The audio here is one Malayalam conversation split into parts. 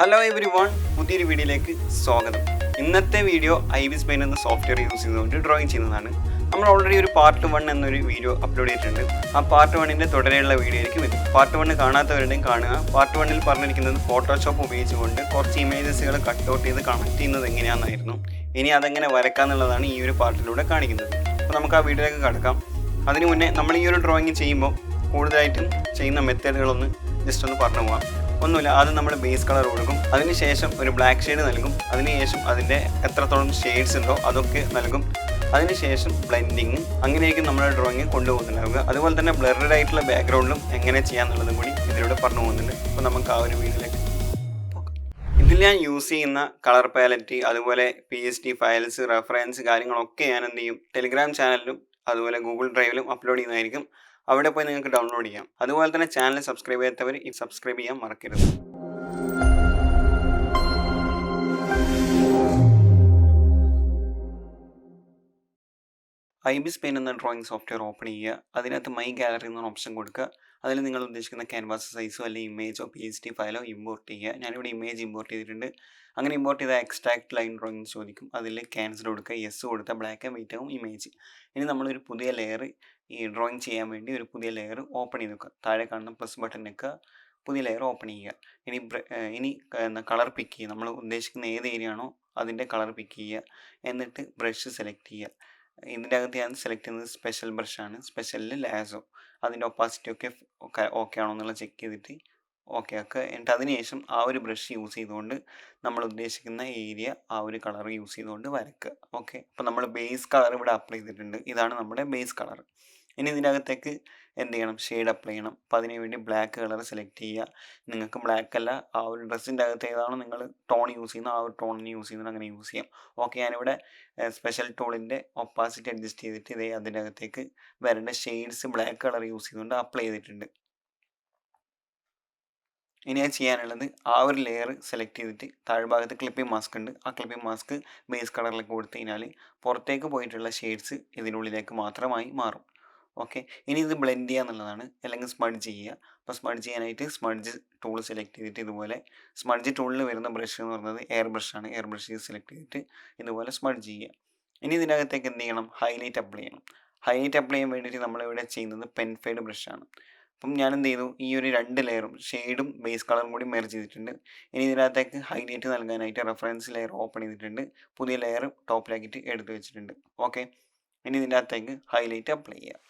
ഹലോ എവരി വൺ, പുതിയൊരു വീഡിയോയിലേക്ക് സ്വാഗതം. ഇന്നത്തെ വീഡിയോ ഐബിസ് പെയിൻ എന്ന സോഫ്റ്റ്വെയർ യൂസ് ചെയ്തുകൊണ്ട് ഡ്രോയിങ് ചെയ്യുന്നതാണ്. നമ്മൾ ഓൾറെഡി ഒരു പാർട്ട് 1 എന്നൊരു വീഡിയോ അപ്ലോഡ് ചെയ്തിട്ടുണ്ട്. ആ പാർട്ട് 1ൻ്റെ തുടരെയുള്ള വീഡിയോയിലേക്ക് വരും. പാർട്ട് 1 കാണാത്തവരുടെയും കാണുക. പാർട്ട് 1ൽ പറഞ്ഞിരിക്കുന്നത് ഫോട്ടോഷോപ്പ് ഉപയോഗിച്ചുകൊണ്ട് കുറച്ച് ഇമേജസുകൾ കട്ട് ഔട്ട് ചെയ്ത് കണക്ട് ചെയ്യുന്നത് എങ്ങനെയാണെന്നായിരുന്നു. ഇനി അതെങ്ങനെ വരക്കാന്നുള്ളതാണ് ഈ ഒരു പാർട്ടിലൂടെ കാണിക്കുന്നത്. അപ്പോൾ നമുക്ക് ആ വീഡിയോയിലേക്ക് കടക്കാം. അതിനു മുന്നേ നമ്മൾ ഈ ഒരു ഡ്രോയിങ് ചെയ്യുമ്പോൾ കൂടുതലായിട്ടും ചെയ്യുന്ന മെത്തേഡുകളൊന്ന് ജസ്റ്റ് ഒന്ന് പറഞ്ഞു പോകാം. ഒന്നുമില്ല, ആദ്യം നമ്മൾ ബേസ് കളർ കൊടുക്കും, അതിനുശേഷം ഒരു ബ്ലാക്ക് ഷെയ്ഡ് നൽകും, അതിനുശേഷം അതിൻ്റെ എത്രത്തോളം ഷെയ്ഡ്സ് ഉണ്ടോ അതൊക്കെ നൽകും, അതിനുശേഷം ബ്ലെൻഡിങ്. അങ്ങനെയായിരിക്കും നമ്മുടെ ഡ്രോയിങ് കൊണ്ടുപോകുന്നുണ്ടാവുക. അതുപോലെ തന്നെ ബ്ലർഡ് ആയിട്ടുള്ള ബാക്ക്ഗ്രൗണ്ടും എങ്ങനെ ചെയ്യാന്നുള്ളതും കൂടി ഇതിലൂടെ പറഞ്ഞു പോകുന്നുണ്ട്. അപ്പോൾ നമുക്ക് ആ ഒരു വീഡിയോയിലേക്ക് പോകാം. ഇതിൽ ഞാൻ യൂസ് ചെയ്യുന്ന കളർ പാലറ്റ്, അതുപോലെ PSD ഫയൽസ്, റെഫറൻസ് കാര്യങ്ങളൊക്കെ ഞാൻ എന്ത് ചെയ്യും, ടെലിഗ്രാം ചാനലിലും അതുപോലെ ഗൂഗിൾ ഡ്രൈവിലും അപ്ലോഡ് ചെയ്യുന്നതായിരിക്കും. അവിടെ പോയി നിങ്ങൾക്ക് ഡൗൺലോഡ് ചെയ്യാം. അതുപോലെ തന്നെ ചാനൽ സബ്സ്ക്രൈബ് ചെയ്യാത്തവർ ഈ സബ്സ്ക്രൈബ് ചെയ്യാൻ മറക്കരുത്. ഐബിസ് പെയിൻ എന്ന ഡ്രോയിങ് സോഫ്റ്റ്വെയർ ഓപ്പൺ ചെയ്യുക. അതിനകത്ത് മൈ ഗാലറി എന്നൊരു ഓപ്ഷൻ കൊടുക്കുക. അതിൽ നിങ്ങൾ ഉദ്ദേശിക്കുന്ന ക്യാൻവാസ് സൈസോ അല്ലെങ്കിൽ ഇമേജോ PSD ഫയലോ ഇമ്പോർട്ട് ചെയ്യുക. ഞാനിവിടെ ഇമേജ് ഇമ്പോർട്ട് ചെയ്തിട്ടുണ്ട്. അങ്ങനെ ഇമ്പോർട്ട് ചെയ്ത എക്സ്ട്രാക്ട് ലൈൻ ഡ്രോയിങ് ചോദിക്കും. അതിൽ ക്യാൻസൽ കൊടുക്കുക, യെസ് കൊടുത്താൽ ബ്ലാക്ക് ആൻഡ് വൈറ്റ് ആവും ഇമേജ്. ഇനി നമ്മളൊരു പുതിയ ലെയർ ഈ ഡ്രോയിങ് ചെയ്യാൻ വേണ്ടി ഒരു പുതിയ ലെയർ ഓപ്പൺ ചെയ്ത് വെക്കുക. താഴെ കാണുന്ന പ്ലസ് ബട്ടൺ നിൽക്കുക, പുതിയ ലെയർ ഓപ്പൺ ചെയ്യുക. ഇനി കളർ പിക്ക് ചെയ്യുക. നമ്മൾ ഉദ്ദേശിക്കുന്ന ഏത് ഏരിയ ആണോ അതിൻ്റെ കളർ പിക്ക് ചെയ്യുക. എന്നിട്ട് ബ്രഷ് സെലക്ട് ചെയ്യുക. ഇതിൻ്റെ അകത്ത് ഞാൻ സെലക്ട് ചെയ്യുന്നത് സ്പെഷ്യൽ ബ്രഷാണ്. സ്പെഷ്യലിൽ ലാസോ. അതിൻ്റെ ഒപ്പാസിറ്റി ഒക്കെ ഓക്കെ ആണോ എന്നുള്ളത് ചെക്ക് ചെയ്തിട്ട് ഓക്കെ ആക്കുക. എന്നിട്ട് അതിനുശേഷം ആ ഒരു ബ്രഷ് യൂസ് ചെയ്തുകൊണ്ട് നമ്മൾ ഉദ്ദേശിക്കുന്ന ഏരിയ ആ ഒരു കളർ യൂസ് ചെയ്തുകൊണ്ട് വരയ്ക്കുക. ഓക്കെ, അപ്പോൾ നമ്മൾ ബേസ് കളർ ഇവിടെ അപ്ലൈ ചെയ്തിട്ടുണ്ട്. ഇതാണ് നമ്മുടെ ബേസ് കളർ. ഇനി ഇതിനകത്തേക്ക് എന്ത് ചെയ്യണം, ഷെയ്ഡ് അപ്ലൈ ചെയ്യണം. അപ്പോൾ അതിന് വേണ്ടി ബ്ലാക്ക് കളർ സെലക്ട് ചെയ്യുക. നിങ്ങൾക്ക് ബ്ലാക്ക് അല്ല, ആ ഒരു ഡ്രസ്സിൻ്റെ അകത്ത് ഏതാണോ നിങ്ങൾ ടോൺ യൂസ് ചെയ്യുന്നത് ആ ഒരു ടോണിന് യൂസ് ചെയ്യുന്നത് അങ്ങനെ യൂസ് ചെയ്യാം. ഓക്കെ, ഞാനിവിടെ സ്പെഷ്യൽ ടൂളിൻ്റെ ഒപ്പാസിറ്റി അഡ്ജസ്റ്റ് ചെയ്തിട്ട് ഇതേ അതിൻ്റെ അകത്തേക്ക് വരേണ്ട ഷെയ്ഡ്സ് ബ്ലാക്ക് കളർ യൂസ് ചെയ്തുകൊണ്ട് അപ്ലൈ ചെയ്തിട്ടുണ്ട്. ഇനി ഞാൻ ചെയ്യാനുള്ളത് ആ ഒരു ലെയർ സെലക്ട് ചെയ്തിട്ട് താഴ്ഭാഗത്ത് ക്ലിപ്പിംഗ് മാസ്ക് ഉണ്ട്. ആ ക്ലിപ്പിംഗ് മാസ്ക് ബേസ് കളറിലേക്ക് കൊടുത്തു കഴിഞ്ഞാൽ പുറത്തേക്ക് പോയിട്ടുള്ള ഷെയ്ഡ്സ് ഇതിനുള്ളിലേക്ക് മാത്രമായി മാറും. ഓക്കെ, ഇനി ഇത് ബ്ലെൻഡ് ചെയ്യുക എന്നുള്ളതാണ്, അല്ലെങ്കിൽ സ്മഡ്ജ് ചെയ്യുക. അപ്പോൾ സ്മഡ്ജ് ചെയ്യാനായിട്ട് സ്മഡ്ജ് ടൂൾ സെലക്ട് ചെയ്തിട്ട് ഇതുപോലെ സ്മഡ്ജ് ടൂളിൽ വരുന്ന ബ്രഷ് എന്ന് പറയുന്നത് എയർ ബ്രഷാണ്. എയർ ബ്രഷ് സെലക്ട് ചെയ്തിട്ട് ഇതുപോലെ സ്മഡ്ജ് ചെയ്യുക. ഇനി ഇതിനകത്തേക്ക് എന്ത് ചെയ്യണം, ഹൈലൈറ്റ് അപ്ലൈ ചെയ്യണം. ഹൈലൈറ്റ് അപ്ലൈ ചെയ്യാൻ വേണ്ടിയിട്ട് നമ്മളിവിടെ ചെയ്യുന്നത് പെൻ ഫെയ്ഡ് ബ്രഷാണ്. അപ്പം ഞാൻ എന്ത് ചെയ്തു, ഈ ഒരു 2 ലെയറും ഷെയ്ഡും ബേസ് കളറും കൂടി മെർജ് ചെയ്തിട്ടുണ്ട്. ഇനി ഇതിനകത്തേക്ക് ഹൈലൈറ്റ് നൽകാനായിട്ട് റെഫറൻസ് ലെയർ ഓപ്പൺ ചെയ്തിട്ടുണ്ട്. പുതിയ ലെയർ ടോപ്പിലാക്കിയിട്ട് എടുത്ത് വെച്ചിട്ടുണ്ട്. ഓക്കെ, ഇനി ഇതിൻ്റെ അകത്തേക്ക് ഹൈലൈറ്റ് അപ്ലൈ ചെയ്യുക.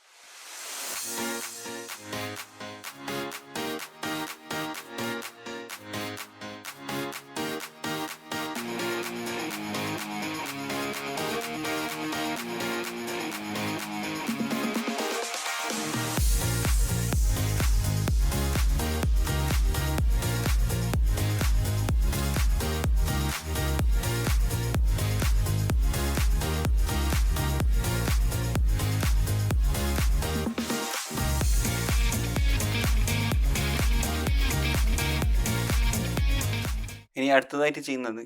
ഇനി അടുത്തതായിട്ട് ചെയ്യുന്നത്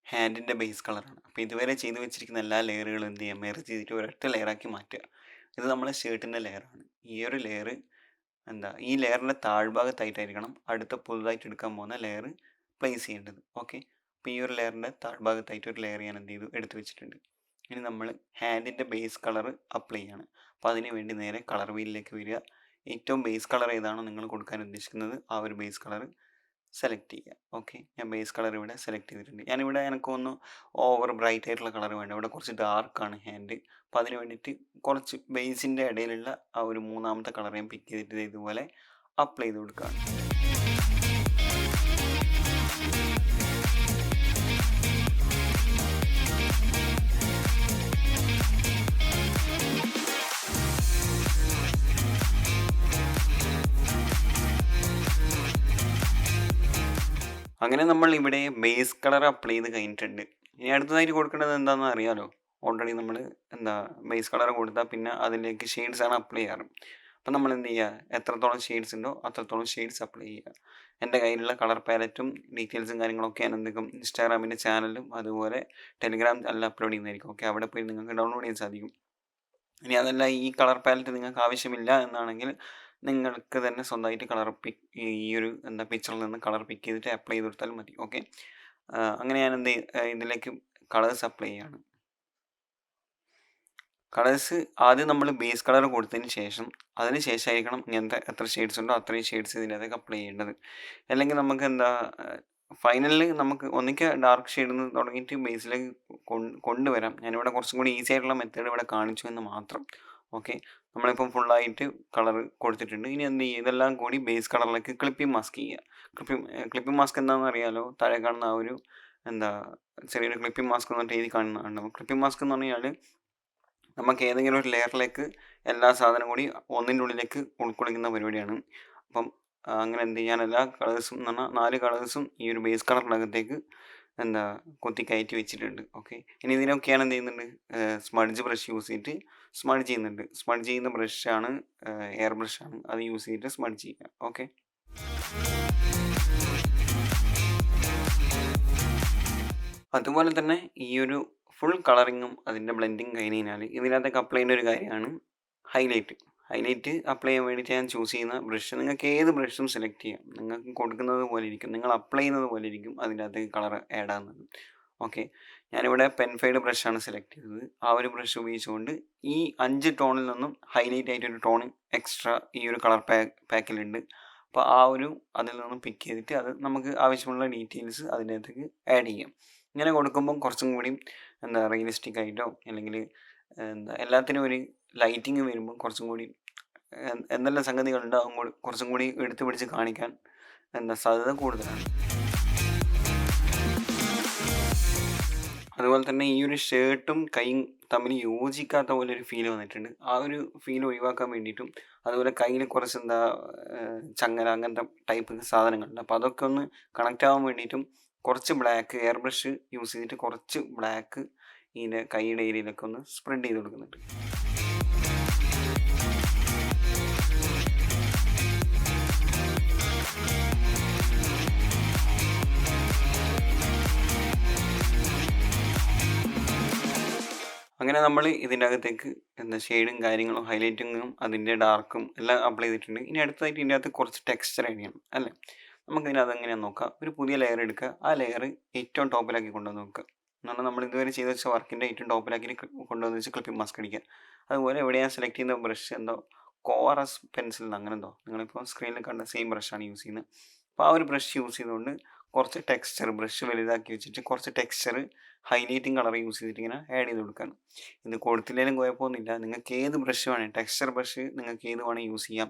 ഹാൻഡിൻ്റെ ബേസ് കളറാണ്. അപ്പോൾ ഇതുവരെ ചെയ്ത് വെച്ചിരിക്കുന്ന എല്ലാ ലെയറുകളും എന്ത് ചെയ്യുക, മെർജ് ചെയ്തിട്ട് ഒരൊറ്റ ലെയറാക്കി മാറ്റുക. ഇത് നമ്മളെ ഷർട്ടിൻ്റെ ലെയറാണ്. ഈ ഒരു ലെയർ ഈ ലെയറിൻ്റെ താഴ്ഭാഗത്തായിട്ടായിരിക്കണം അടുത്ത പുതുതായിട്ട് എടുക്കാൻ പോകുന്ന ലെയർ പ്ലേസ് ചെയ്യേണ്ടത്. ഓക്കെ, അപ്പോൾ ഈ ഒരു ലെയറിൻ്റെ താഴ്ഭാഗത്തായിട്ട് ഒരു ലെയർ ഞാൻ എന്ത് ചെയ്തു, എടുത്ത് വെച്ചിട്ടുണ്ട്. ഇനി നമ്മൾ ഹാൻഡിൻ്റെ ബേസ് കളർ അപ്ലൈ ചെയ്യണം. അപ്പോൾ അതിന് വേണ്ടി നേരെ കളർ വീലിലേക്ക് വരിക. ഏറ്റവും ബേസ് കളർ ഏതാണോ നിങ്ങൾ കൊടുക്കാൻ ഉദ്ദേശിക്കുന്നത് ആ ഒരു ബേസ് കളർ സെലക്ട് ചെയ്യുക. ഓക്കെ, ഞാൻ ബേസ് കളർ ഇവിടെ സെലക്ട് ചെയ്തിട്ടുണ്ട്. ഞാനിവിടെ എനിക്കൊന്ന് ഓവർ ബ്രൈറ്റ് ആയിട്ടുള്ള കളർ വേണ്ട, ഇവിടെ കുറച്ച് ഡാർക്കാണ് ഹാൻഡ്. അപ്പോൾ അതിന് വേണ്ടിയിട്ട് കുറച്ച് ബേസിൻ്റെ ഇടയിലുള്ള ആ ഒരു മൂന്നാമത്തെ കളർ ഞാൻ പിക്ക് ചെയ്തിട്ട് ഇതുപോലെ അപ്ലൈ ചെയ്ത് കൊടുക്കുകയാണ്. അങ്ങനെ നമ്മൾ ഇവിടെ ബേസ് കളർ അപ്ലൈ ചെയ്ത് കഴിഞ്ഞിട്ടുണ്ട്. ഇനി അടുത്തതായിട്ട് കൊടുക്കേണ്ടത് എന്താണെന്ന് അറിയാലോ. ഓൾറെഡി നമ്മൾ ബേസ് കളർ കൊടുത്താൽ പിന്നെ അതിലേക്ക് ഷെയ്ഡ്സാണ് അപ്ലൈ ചെയ്യാറ്. അപ്പം നമ്മൾ എന്ത് ചെയ്യുക, എത്രത്തോളം ഷെയ്ഡ്സ് ഉണ്ടോ അത്രത്തോളം ഷെയ്ഡ്സ് അപ്ലൈ ചെയ്യുക. എൻ്റെ കയ്യിലുള്ള കളർ പാലറ്റും ഡീറ്റെയിൽസും കാര്യങ്ങളൊക്കെ ഞാൻ എന്തെങ്കിലും ഇൻസ്റ്റാഗ്രാമിൻ്റെ ചാനലും അതുപോലെ ടെലിഗ്രാം എല്ലാം അപ്ലോഡ് ചെയ്യുന്നതായിരിക്കും. ഓക്കെ, അവിടെ പോയി നിങ്ങൾക്ക് ഡൗൺലോഡ് ചെയ്യാൻ സാധിക്കും. ഇനി അതല്ല ഈ കളർ പാലറ്റ് നിങ്ങൾക്ക് ആവശ്യമില്ല എന്നാണെങ്കിൽ നിങ്ങൾക്ക് തന്നെ സ്വന്തമായിട്ട് കളർ പിക്ക് ഈ ഒരു പിക്ചറിൽ നിന്ന് കളർ പിക്ക് ചെയ്തിട്ട് അപ്ലൈ ചെയ്ത് കൊടുത്താൽ മതി. ഓക്കെ. അങ്ങനെ ഞാൻ ഇതിലേക്ക് കളേഴ്സ് അപ്ലൈ ചെയ്യാണ്. കളേഴ്സ് ആദ്യം നമ്മൾ ബേസ് കളർ കൊടുത്തതിന് ശേഷം അതിന് ശേഷമായിരിക്കണം ഇങ്ങനത്തെ എത്ര ഷെയ്ഡ്സ് ഉണ്ടോ അത്രയും ഷെയ്ഡ്സ് ഇതിനകത്തേക്ക് അപ്ലൈ ചെയ്യേണ്ടത്. അല്ലെങ്കിൽ നമുക്ക് ഫൈനലിൽ നമുക്ക് ഒന്നിക്കുക ഡാർക്ക് ഷെയ്ഡിൽ നിന്ന് തുടങ്ങിയിട്ട് ബേസിലേക്ക് കൊണ്ടുവരാം. ഞാനിവിടെ കുറച്ചും കൂടി ഈസി ആയിട്ടുള്ള മെത്തേഡ് ഇവിടെ കാണിച്ചു എന്ന് മാത്രം. ഓക്കെ. നമ്മളിപ്പം ഫുള്ളായിട്ട് കളർ കൊടുത്തിട്ടുണ്ട്. ഇനി എന്ത് ചെയ്യുക, ഇതെല്ലാം കൂടി ബേസ് കളറിലേക്ക് ക്ലിപ്പിംഗ് മാസ്ക് ചെയ്യുക. ക്ലിപ്പിംഗ് മാസ്ക് എന്താണെന്ന് അറിയാലോ, താഴെ കാണുന്ന ആ ഒരു ചെറിയൊരു ക്ലിപ്പിംഗ് മാസ്ക് എന്നിട്ട് എഴുതി കാണുന്നുണ്ടാവും. ക്ലിപ്പിംഗ് മാസ്ക് എന്ന് പറഞ്ഞാൽ നമുക്ക് ഏതെങ്കിലും ഒരു ലെയറിലേക്ക് എല്ലാ സാധനം കൂടി ഒന്നിൻ്റെ ഉള്ളിലേക്ക് ഉൾക്കൊള്ളിക്കുന്ന പരിപാടിയാണ്. അപ്പം അങ്ങനെ എന്ത് ചെയ്യാൻ എല്ലാ കളേഴ്സും എന്ന് പറഞ്ഞാൽ 4 കളേഴ്സും ഈ ഒരു ബേസ് കളറിനകത്തേക്ക് കുത്തി കയറ്റി വെച്ചിട്ടുണ്ട്. ഓക്കെ. ഇനി ഇതിനൊക്കെയാണ് എന്ത് ചെയ്യുന്നുണ്ട്, സ്മഡ്ജ് ബ്രഷ് യൂസ് ചെയ്തിട്ട് സ്മഡ്ജ് ചെയ്യുന്നുണ്ട്. സ്മഡ്ജ് ചെയ്യുന്ന ബ്രഷാണ് എയർ ബ്രഷാണ്, അത് യൂസ് ചെയ്തിട്ട് സ്മഡ്ജ് ചെയ്യുക. ഓക്കെ. അതുപോലെ തന്നെ ഈ ഒരു ഫുൾ കളറിങ്ങും അതിൻ്റെ ബ്ലെൻഡിങ് കഴിഞ്ഞ് കഴിഞ്ഞാൽ ഇതിനകത്തേക്ക് അപ്ലൈ ചെയ്യുന്ന ഒരു കാര്യമാണ് ഹൈലൈറ്റ്. ഹൈലൈറ്റ് അപ്ലൈ ചെയ്യാൻ വേണ്ടിയിട്ട് ഞാൻ ചൂസ് ചെയ്യുന്ന ബ്രഷ്, നിങ്ങൾക്ക് ഏത് ബ്രഷും സെലക്ട് ചെയ്യാം. നിങ്ങൾക്ക് കൊടുക്കുന്നത് പോലെ ഇരിക്കും, നിങ്ങൾ അപ്ലൈ ചെയ്യുന്നത് പോലെ ഇരിക്കും അതിൻ്റെ അകത്തേക്ക് കളർ ആഡ് ആകുന്നത്. ഓക്കെ. ഞാനിവിടെ പെൻഫൈഡ് ബ്രഷാണ് സെലക്ട് ചെയ്തത്. ആ ഒരു ബ്രഷ് ഉപയോഗിച്ചുകൊണ്ട് ഈ 5 ടോണിൽ നിന്നും ഹൈലൈറ്റ് ആയിട്ടൊരു ടോൺ എക്സ്ട്രാ ഈ ഒരു കളർ പാക്കിലുണ്ട്. അപ്പോൾ അതിൽ നിന്നും പിക്ക് ചെയ്തിട്ട് അത് നമുക്ക് ആവശ്യമുള്ള ഡീറ്റെയിൽസ് അതിൻ്റെ അകത്തേക്ക് ആഡ് ചെയ്യാം. ഇങ്ങനെ കൊടുക്കുമ്പം കുറച്ചും കൂടി റിയലിസ്റ്റിക് ആയിട്ടോ അല്ലെങ്കിൽ എല്ലാത്തിനും ഒരു ലൈറ്റിങ് വരുമ്പോൾ കുറച്ചും കൂടി എന്തെല്ലാം സംഗതികളുണ്ട് അതും കൂടി കുറച്ചും കൂടി എടുത്തു പിടിച്ച് കാണിക്കാൻ സാധ്യത കൂടുതലാണ്. അതുപോലെ തന്നെ ഈ ഒരു ഷർട്ടും കൈയും തമ്മിൽ യോജിക്കാത്ത പോലെ ഒരു ഫീൽ വന്നിട്ടുണ്ട്. ആ ഒരു ഫീൽ ഒഴിവാക്കാൻ വേണ്ടിയിട്ടും അതുപോലെ കയ്യിൽ കുറച്ച് ചങ്ങല അങ്ങനത്തെ ടൈപ്പ് സാധനങ്ങളുണ്ട്. അപ്പോൾ അതൊക്കെ ഒന്ന് കണക്റ്റ് ആവാൻ വേണ്ടിയിട്ടും കുറച്ച് ബ്ലാക്ക് എയർ ബ്രഷ് യൂസ് ചെയ്തിട്ട് കുറച്ച് ബ്ലാക്ക് ഇതിൻ്റെ കൈയുടെ ഏരിയയിലൊക്കെ ഒന്ന് സ്പ്രെഡ് ചെയ്ത് കൊടുക്കുന്നുണ്ട്. അങ്ങനെ നമ്മൾ ഇതിൻ്റെ അകത്തേക്ക് ഷെയ്ഡും കാര്യങ്ങളും ഹൈലൈറ്റിങ്ങും അതിൻ്റെ ഡാർക്കും എല്ലാം അപ്ലൈ ചെയ്തിട്ടുണ്ട്. ഇനി അടുത്തതായിട്ട് ഇതിൻ്റെ അകത്ത് കുറച്ച് ടെക്സ്ചർ ആഡ് ചെയ്യണം അല്ലേ. നമുക്കിതിന് അതെങ്ങനെയാണെന്ന് നോക്കാം. ഒരു പുതിയ ലെയർ എടുക്കുക, ആ ലെയർ ഏറ്റവും ടോപ്പിലാക്കി കൊണ്ടുവന്ന് നോക്കുക. എന്ന് പറഞ്ഞാൽ നമ്മൾ ഇതുവരെ ചെയ്ത് വെച്ച വർക്കിൻ്റെ ഏറ്റവും ടോപ്പിലാക്കി കൊണ്ടുവന്ന് വെച്ച് ക്ലിപ്പിംഗ് മാസ്ക് അടിക്കുക. അതുപോലെ എവിടെയാണ് സെലക്ട് ചെയ്യുന്ന ബ്രഷ് കോറസ് പെൻസിൽ അങ്ങനെ നിങ്ങളിപ്പോൾ സ്ക്രീനിൽ കണ്ട സെയിം ബ്രഷാണ് യൂസ് ചെയ്യുന്നത്. അപ്പോൾ ആ ഒരു ബ്രഷ് യൂസ് ചെയ്തുകൊണ്ട് കുറച്ച് ടെക്സ്ചർ ബ്രഷ് വലുതാക്കി വെച്ചിട്ട് കുറച്ച് ടെക്സ്ചർ ഹൈലൈറ്റിംഗ് കളർ യൂസ് ചെയ്തിട്ട് ഇങ്ങനെ ആഡ് ചെയ്ത് കൊടുക്കുകയാണ്. ഇത് കൊടുത്തില്ലെങ്കിലും കുഴപ്പമൊന്നുമില്ല. നിങ്ങൾക്ക് ഏത് ബ്രഷ് വേണേൽ ടെക്സ്ചർ ബ്രഷ് നിങ്ങൾക്ക് ഏത് വേണമെങ്കിൽ യൂസ് ചെയ്യാം.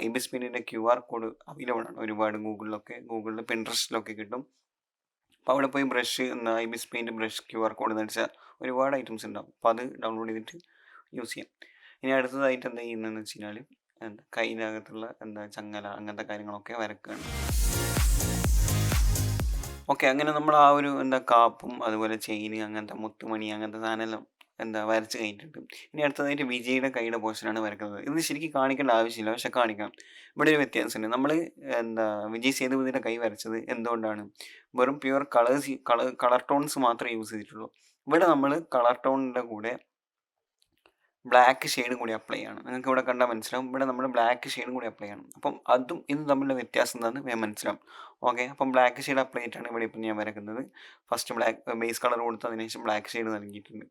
ഇബിസ് പെയിൻറ്റിൻ്റെ QR കോഡ് അവൈലബിൾ ആണ്. ഒരുപാട് ഗൂഗിളിൽ പിൻട്രസ്റ്റിലൊക്കെ കിട്ടും. അപ്പോൾ അവിടെ പോയി brush ibis paint brush QR code എന്ന് വെച്ചാൽ ഒരുപാട് ഐറ്റംസ് ഉണ്ടാവും. അപ്പോൾ അത് ഡൗൺലോഡ് ചെയ്തിട്ട് യൂസ് ചെയ്യാം. ഇനി അടുത്തതായിട്ട് എന്താ ചെയ്യുന്നതെന്ന് വെച്ച് കഴിഞ്ഞാൽ കയ്യിനകത്തുള്ള ചങ്ങല അങ്ങനത്തെ കാര്യങ്ങളൊക്കെ വരക്കുകയാണ്. ഓക്കെ. അങ്ങനെ നമ്മൾ ആ ഒരു കാപ്പും അതുപോലെ ചെയിന് അങ്ങനത്തെ മുത്തുമണി അങ്ങനത്തെ സാധനമെല്ലാം വരച്ച് കഴിഞ്ഞിട്ടുണ്ട്. ഇനി അടുത്തതായിട്ട് വിജയുടെ കൈയുടെ പോർഷനാണ് വരക്കുന്നത്. ഇത് ശരിക്കും കാണിക്കേണ്ട ആവശ്യമില്ല, പക്ഷെ കാണിക്കാം. ഇവിടെ ഒരു വ്യത്യാസമുണ്ട്. നമ്മൾ വിജയ് സേതുപതിയുടെ കൈ വരച്ചത് എന്തുകൊണ്ടാണ്, വെറും പ്യുവർ കളർ ടോൺസ് മാത്രമേ യൂസ് ചെയ്തിട്ടുള്ളൂ. ഇവിടെ നമ്മൾ കളർ ടോണിൻ്റെ കൂടെ ബ്ലാക്ക് ഷെയ്ഡും കൂടി അപ്ലൈ ചെയ്യണം. നിങ്ങൾക്ക് ഇവിടെ കണ്ടാൽ മനസ്സിലാവും. ഇവിടെ നമ്മൾ ബ്ലാക്ക് ഷെയ്ഡും കൂടി അപ്ലൈ ചെയ്യണം. അപ്പം അതും ഇതും തമ്മിലുള്ള വ്യത്യാസം എന്താണെന്ന് വേഗം മനസ്സിലാവും. ഓക്കെ. അപ്പം ബ്ലാക്ക് ഷെയ്ഡ് അപ്ലൈ ചെയ്തിട്ടാണ് ഇവിടെ ഇപ്പം ഞാൻ വരക്കുന്നത്. ഫസ്റ്റ് ബേസ് കളർ കൊടുത്ത് അതിന് ശേഷം ബ്ലാക്ക് ഷെയ്ഡ് നൽകിയിട്ടുണ്ട്.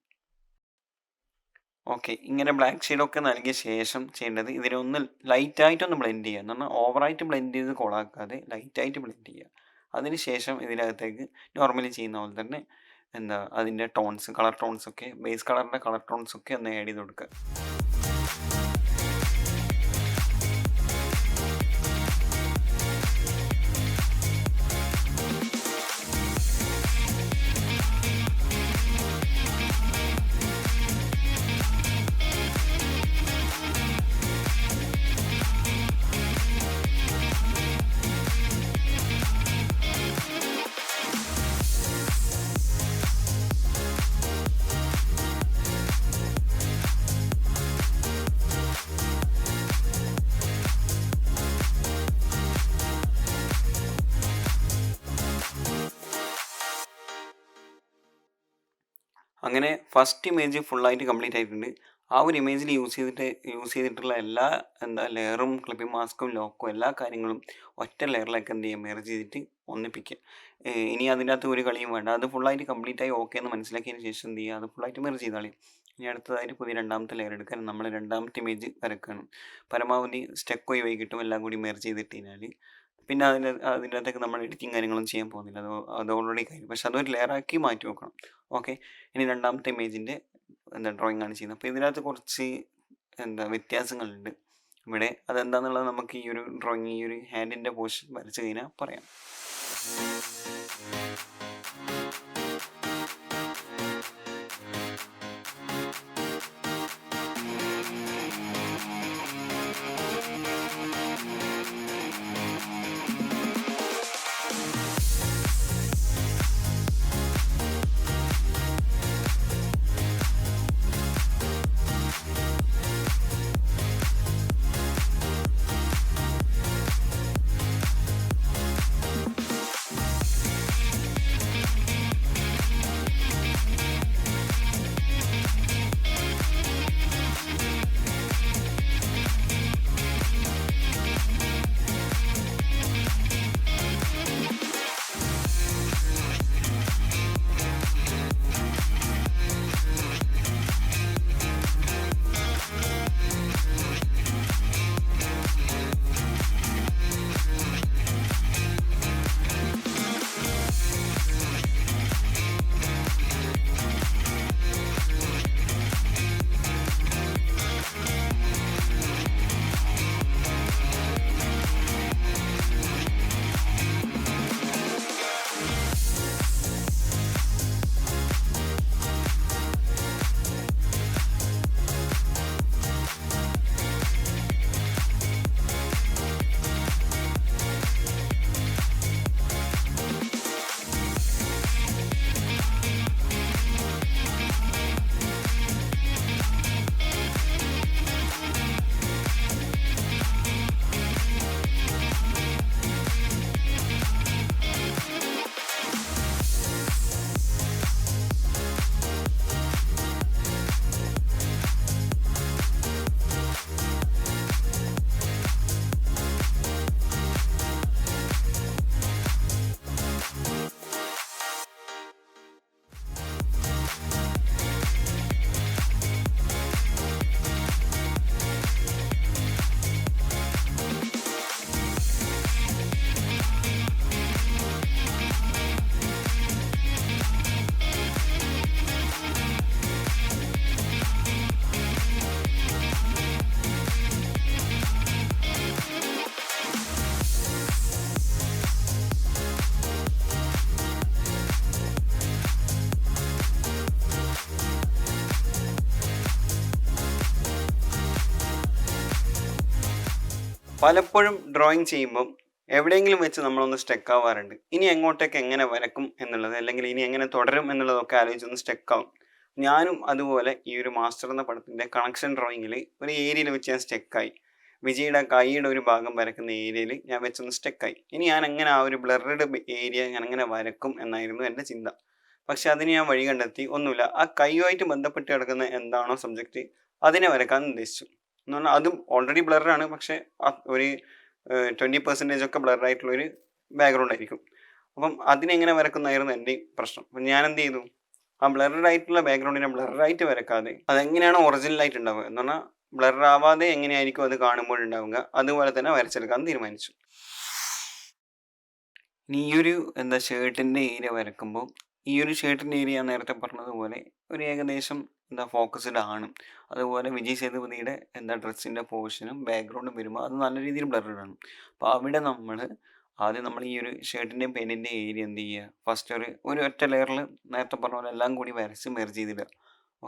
ഓക്കെ. ഇങ്ങനെ ബ്ലാക്ക് ഷെയ്ഡൊക്കെ നൽകിയ ശേഷം ചെയ്യേണ്ടത് ഇതിനൊന്ന് ലൈറ്റായിട്ടൊന്ന് ബ്ലെൻഡ് ചെയ്യുക. എന്ന് പറഞ്ഞാൽ ഓവറായിട്ട് ബ്ലെൻഡ് ചെയ്ത് കൊളാക്കാതെ ലൈറ്റായിട്ട് ബ്ലെൻഡ് ചെയ്യുക. അതിന് ശേഷം ഇതിനകത്തേക്ക് നോർമലി ചെയ്യുന്ന പോലെ തന്നെ അതിൻ്റെ കളർ ടോൺസൊക്കെ ബേസ് കളറിൻ്റെ കളർ ടോൺസൊക്കെ ഒന്ന് ആഡ് ചെയ്ത് കൊടുക്കുക. അങ്ങനെ ഫസ്റ്റ് ഇമേജ് ഫുള്ളായിട്ട് കംപ്ലീറ്റ് ആയിട്ടുണ്ട്. ആ ഒരു ഇമേജിൽ യൂസ് ചെയ്തിട്ടുള്ള എല്ലാ ലെയറും ക്ലിപ്പിംഗ് മാസ്കും ലോക്കും എല്ലാ കാര്യങ്ങളും ഒറ്റ ലെയറിലേക്ക് എന്ത് ചെയ്യുക, മെർജ് ചെയ്തിട്ട് ഒന്നിപ്പിക്കുക. ഇനി അതിൻ്റെ അകത്ത് ഒരു കളിയും വേണ്ട. അത് ഫുള്ളായിട്ട് കംപ്ലീറ്റ് ആയി ഓക്കെ എന്ന് മനസ്സിലാക്കിയതിന് ശേഷം എന്ത് ചെയ്യുക, അത് ഫുള്ളായിട്ട് മെർജ് ചെയ്താളി. ഇനി അടുത്തതായിട്ട് പുതിയ രണ്ടാമത്തെ ലെയർ എടുക്കാൻ നമ്മൾ രണ്ടാമത്തെ ഇമേജ് വരക്കുകയാണ്. പരമാവധി സ്റ്റെക്ക് ഒഴിവായി കിട്ടും, എല്ലാം കൂടി മെർജ് ചെയ്തിട്ട് കഴിഞ്ഞാൽ. പിന്നെ അതിൻ്റെ അകത്തേക്ക് നമ്മൾ എഡിറ്റിങ് കാര്യങ്ങളും ചെയ്യാൻ പോകുന്നില്ല, അത് ഓൾറെഡി കഴിഞ്ഞു. പക്ഷെ അതൊരു ലെയറാക്കി മാറ്റി വെക്കണം. ഓക്കെ, ഇനി രണ്ടാമത്തെ ഇമേജിൻ്റെ ഡ്രോയിങ് ആണ് ചെയ്യുന്നത്. അപ്പോൾ ഇതിനകത്ത് കുറച്ച് വ്യത്യാസങ്ങളുണ്ട് ഇവിടെ. അതെന്താണെന്നുള്ളത് നമുക്ക് ഈ ഒരു ഡ്രോയിങ്, ഈ ഒരു ഹാൻഡിൻ്റെ പോർഷൻ വരച്ച് കഴിഞ്ഞാൽ പറയാം. പലപ്പോഴും ഡ്രോയിങ് ചെയ്യുമ്പം എവിടെയെങ്കിലും വെച്ച് നമ്മളൊന്ന് സ്റ്റക്ക് ആവാറുണ്ട്. ഇനി എങ്ങോട്ടേക്ക് എങ്ങനെ വരക്കും എന്നുള്ളത്, അല്ലെങ്കിൽ ഇനി എങ്ങനെ തുടരും എന്നുള്ളതൊക്കെ ആലോചിച്ചൊന്ന് സ്റ്റക്ക് ആവും. ഞാനും അതുപോലെ ഈ ഒരു മാസ്റ്റർ എന്ന പടത്തിൻ്റെ കണക്ഷൻ ഡ്രോയിങ്ങിൽ ഒരു ഏരിയയിൽ വെച്ച് ഞാൻ സ്റ്റക്കായി. വിജയുടെ കൈയുടെ ഒരു ഭാഗം വരക്കുന്ന ഏരിയയിൽ ഞാൻ വെച്ചൊന്ന് സ്റ്റക്കായി. ഇനി ഞാൻ എങ്ങനെ ആ ഒരു ബ്ലർഡ് ഏരിയ ഞാൻ എങ്ങനെ വരക്കും എന്നായിരുന്നു എൻ്റെ ചിന്ത. പക്ഷെ അതിന് ഞാൻ വഴി കണ്ടെത്തി. ഒന്നുമില്ല, ആ കൈയുമായിട്ട് ബന്ധപ്പെട്ട് കിടക്കുന്ന എന്താണോ സബ്ജക്റ്റ് അതിനെ വരക്കാൻ ഉദ്ദേശിച്ചു. എന്ന് പറഞ്ഞാൽ അതും ഓൾറെഡി ബ്ലറാണ്, പക്ഷെ ഒരു 20% ഒക്കെ ബ്ലറായിട്ടുള്ളൊരു ബാക്ക്ഗ്രൗണ്ട് ആയിരിക്കും. അപ്പം അതിനെങ്ങനെ വരക്കുന്നതായിരുന്നു എൻ്റെ പ്രശ്നം. അപ്പം ഞാൻ എന്ത് ചെയ്തു, ആ ബ്ലറായിട്ടുള്ള ബാക്ക്ഗ്രൗണ്ടിനെ ബ്ലറായിട്ട് വരക്കാതെ അതെങ്ങനെയാണോ ഒറിജിനലായിട്ട് ഉണ്ടാവുക എന്ന് പറഞ്ഞാൽ ബ്ലറാവാതെ എങ്ങനെയായിരിക്കും അത് കാണുമ്പോഴുണ്ടാവുക, അതുപോലെ തന്നെ വരച്ചെടുക്കാൻ തീരുമാനിച്ചു. ഇനി ഈ ഒരു ഷർട്ടിൻ്റെ ഏരിയ വരക്കുമ്പോൾ, ഈ ഒരു ഷർട്ടിൻ്റെ ഏരിയ ഞാൻ നേരത്തെ പറഞ്ഞതുപോലെ ഒരു ഏകദേശം ഫോക്കസ്ഡ് ആണ്. അതുപോലെ വിജയ് സേതുപതിയുടെ ഡ്രസ്സിൻ്റെ പോർഷനും ബാക്ക്ഗ്രൗണ്ടും വരുമ്പോൾ അത് നല്ല രീതിയിൽ ബ്ലർഡ് ആണ്. അപ്പോൾ അവിടെ ആദ്യം നമ്മൾ ഈ ഒരു ഷർട്ടിൻ്റെയും പെന്നിൻ്റെ ഏരിയ എന്ത് ചെയ്യുക, ഫസ്റ്റ് ഒരു ഒറ്റ ലെയറിൽ നേരത്തെ പറഞ്ഞ പോലെ എല്ലാം കൂടി വരച്ച് മെർജ് ചെയ്തിടുക.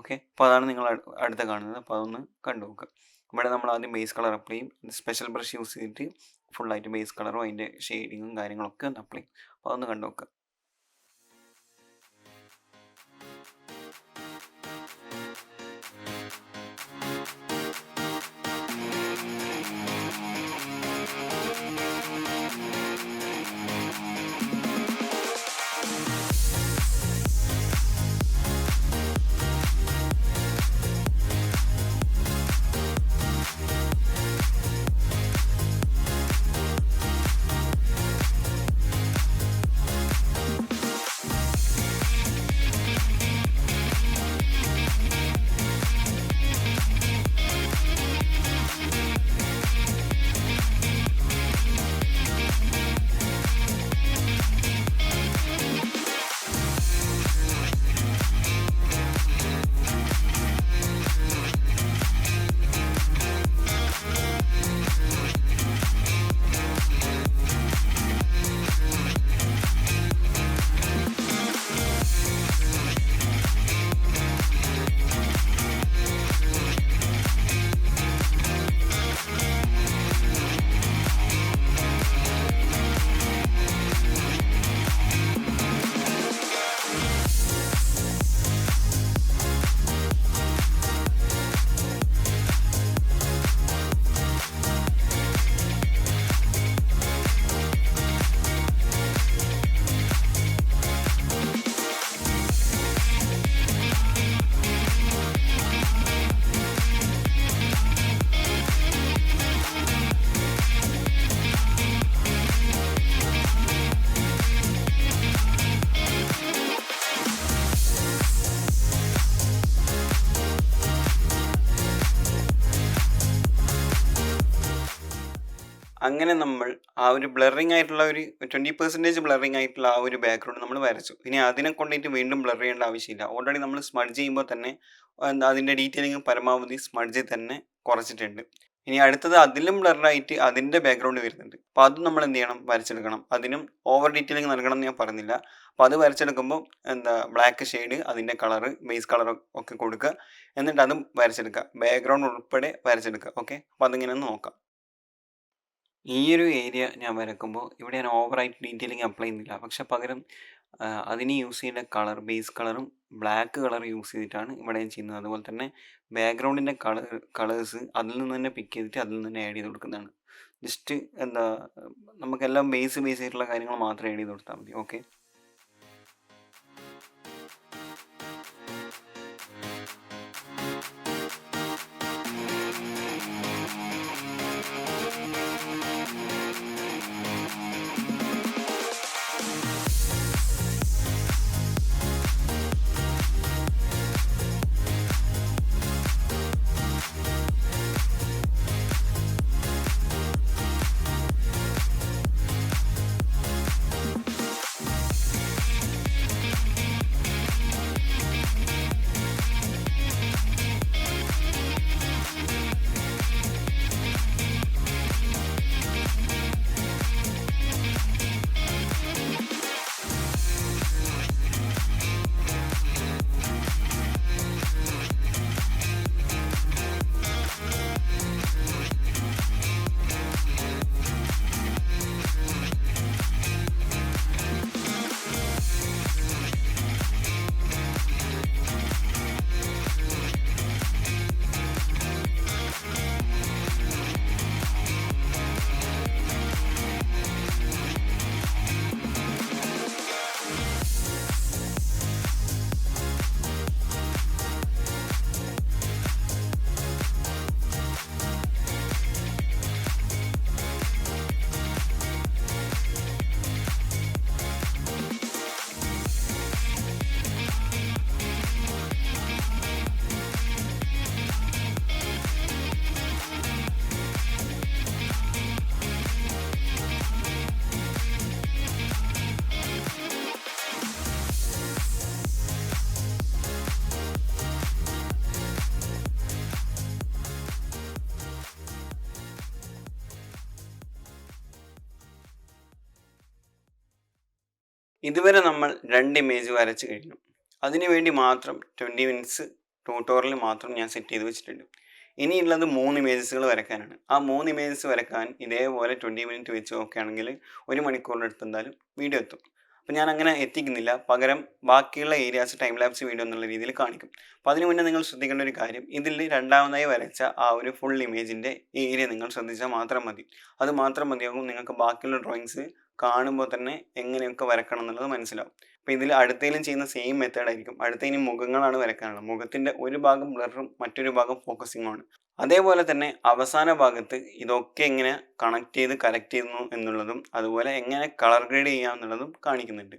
ഓക്കെ, അപ്പോൾ അതാണ് നിങ്ങൾ അടുത്ത കാണുന്നത്. അപ്പോൾ അതൊന്ന് കണ്ടു നോക്കുക. ഇവിടെ നമ്മൾ ആദ്യം ബേസ് കളർ അപ്ലൈ ചെയ്യും. സ്പെഷ്യൽ ബ്രഷ് യൂസ് ചെയ്തിട്ട് ഫുള്ളായിട്ട് ബേസ് കളറും അതിൻ്റെ ഷെയ്ഡിങ്ങും കാര്യങ്ങളൊക്കെ ഒന്ന് അപ്ലൈ ചെയ്യും. അപ്പോൾ അതൊന്ന് കണ്ടു നോക്കുക. അങ്ങനെ നമ്മൾ ആ ഒരു ബ്ലറിംഗ് ആയിട്ടുള്ള ഒരു 20% ബ്ലറിംഗ് ആയിട്ടുള്ള ആ ഒരു ബാക്ക്ഗ്രൗണ്ട് നമ്മൾ വരച്ചു. ഇനി അതിനെ കൊണ്ടിട്ട് വീണ്ടും ബ്ലർ ചെയ്യേണ്ട ആവശ്യമില്ല. ഓൾറെഡി നമ്മൾ സ്മഡ്ജ് ചെയ്യുമ്പോൾ തന്നെ അതിൻ്റെ ഡീറ്റെയിലിംഗ് പരമാവധി സ്മഡ്ജിൽ തന്നെ കുറച്ചിട്ടുണ്ട്. ഇനി അടുത്തത് അതിലും ബ്ലറായിട്ട് അതിൻ്റെ ബാക്ക്ഗ്രൗണ്ട് വരുന്നുണ്ട്. അപ്പോൾ അതും നമ്മൾ എന്ത് ചെയ്യണം, വരച്ചെടുക്കണം. അതിനും ഓവർ ഡീറ്റെയിലിംഗ് നൽകണം എന്ന് ഞാൻ പറഞ്ഞില്ല. അപ്പോൾ അത് വരച്ചെടുക്കുമ്പോൾ ബ്ലാക്ക് ഷെയ്ഡ്, അതിൻ്റെ കളറ്, ബേസ് കളർ ഒക്കെ കൊടുക്കുക. എന്നിട്ട് അതും വരച്ചെടുക്കുക, ബാക്ക്ഗ്രൗണ്ട് ഉൾപ്പെടെ വരച്ചെടുക്കുക. ഓക്കെ, അപ്പോൾ അതിങ്ങനെ ഒന്ന് നോക്കാം. ഈ ഒരു ഏരിയ ഞാൻ വരക്കുമ്പോൾ ഇവിടെ ഞാൻ ഓവറായിട്ട് ഡീറ്റെയിലിംഗ് അപ്ലൈ ചെയ്യുന്നില്ല. പക്ഷെ പകരം അതിന് യൂസ് ചെയ്യേണ്ട കളർ, ബേസ് കളറും ബ്ലാക്ക് കളർ യൂസ് ചെയ്തിട്ടാണ് ഇവിടെ ഞാൻ ചെയ്യുന്നത്. അതുപോലെ തന്നെ ബാക്ക്ഗ്രൗണ്ടിൻ്റെ കളേഴ്സ് അതിൽ നിന്ന് തന്നെ പിക്ക് ചെയ്തിട്ട് അതിൽ നിന്ന് തന്നെ ആഡ് ചെയ്ത് കൊടുക്കുന്നതാണ്. ജസ്റ്റ് നമുക്കെല്ലാം ബേസ് ആയിട്ടുള്ള കാര്യങ്ങൾ മാത്രം ആഡ് ചെയ്ത് കൊടുത്താൽ മതി. ഓക്കെ, ഇതുവരെ നമ്മൾ 2 ഇമേജ് വരച്ച് കഴിഞ്ഞു. അതിന് വേണ്ടി മാത്രം 20 മിനിറ്റ്സ് ട്യൂട്ടോറിയൽ മാത്രം ഞാൻ സെറ്റ് ചെയ്ത് വെച്ചിട്ടുണ്ട്. ഇനിയുള്ളത് 3 ഇമേജസുകൾ വരയ്ക്കാനാണ്. ആ 3 ഇമേജസ് വരയ്ക്കാൻ ഇതേപോലെ 20 മിനിറ്റ് വെച്ച് നോക്കുകയാണെങ്കിൽ 1 മണിക്കൂറിൻ്റെ അടുത്ത് എന്തായാലും വീഡിയോ എത്തും. അപ്പോൾ ഞാൻ അങ്ങനെ എത്തിക്കുന്നില്ല, പകരം ബാക്കിയുള്ള ഏരിയാസ് ടൈം ലാപ്സ് വീഡിയോ എന്നുള്ള രീതിയിൽ കാണിക്കും. അപ്പോൾ അതിന് മുന്നേ നിങ്ങൾ ശ്രദ്ധിക്കേണ്ട ഒരു കാര്യം, ഇതിൽ രണ്ടാമതായി വരച്ച ആ ഒരു ഫുൾ ഇമേജിൻ്റെ ഏരിയ നിങ്ങൾ ശ്രദ്ധിച്ചാൽ മാത്രം മതി. അത് മാത്രം മതിയാകും നിങ്ങൾക്ക് ബാക്കിയുള്ള ഡ്രോയിങ്സ് കാണുമ്പോൾ തന്നെ എങ്ങനെയൊക്കെ വരക്കണം എന്നുള്ളത് മനസ്സിലാവും. അപ്പോൾ ഇതിൽ അടുത്തതിലും ചെയ്യുന്ന സെയിം മെത്തേഡ് ആയിരിക്കും. അടുത്തതിന് മുഖങ്ങളാണ് വരക്കാനുള്ളത്. മുഖത്തിൻ്റെ ഒരു ഭാഗം ബ്ലറും മറ്റൊരു ഭാഗം ഫോക്കസിങ്ങുമാണ്. അതേപോലെ തന്നെ അവസാന ഭാഗത്ത് ഇതൊക്കെ എങ്ങനെ കണക്ട് ചെയ്ത് കറക്റ്റ് ചെയ്യുന്നു എന്നുള്ളതും അതുപോലെ എങ്ങനെ കളർ ഗ്രേഡ് ചെയ്യാം എന്നുള്ളതും കാണിക്കുന്നുണ്ട്.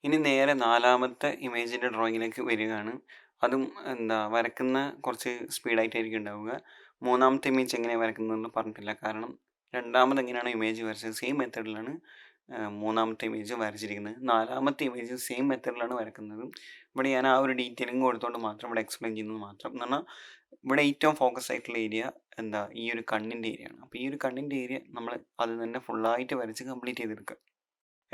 ഇനി നേരെ 4ാമത്തെ ഇമേജിൻ്റെ ഡ്രോയിങ്ങിലേക്ക് വരികയാണ്. അതും വരക്കുന്ന കുറച്ച് സ്പീഡായിട്ടായിരിക്കും ഉണ്ടാവുക. 3ാമത്തെ ഇമേജ് എങ്ങനെയാണ് വരക്കുന്നതെന്ന് പറഞ്ഞിട്ടില്ല. കാരണം 2ാമത് എങ്ങനെയാണോ ഇമേജ് വരച്ചത് സെയിം മെത്തേഡിലാണ് 3ാമത്തെ ഇമേജ് വരച്ചിരിക്കുന്നത്. 4ാമത്തെ ഇമേജ് സെയിം മെത്തേഡിലാണ് വരക്കുന്നത്. ഇവിടെ ഞാൻ ആ ഒരു ഡീറ്റെയിലിംഗ് കൊടുത്തുകൊണ്ട് മാത്രം ഇവിടെ എക്സ്പ്ലെയിൻ ചെയ്യുന്നത് മാത്രം. എന്ന് പറഞ്ഞാൽ ഇവിടെ ഏറ്റവും ഫോക്കസ് ആയിട്ടുള്ള ഏരിയ ഈ ഒരു കണ്ണിൻ്റെ ഏരിയയാണ്. അപ്പോൾ ഈ ഒരു കണ്ണിൻ്റെ ഏരിയ നമ്മൾ അത് തന്നെ ഫുള്ളായിട്ട് വരച്ച് കംപ്ലീറ്റ് ചെയ്തെടുക്കുക.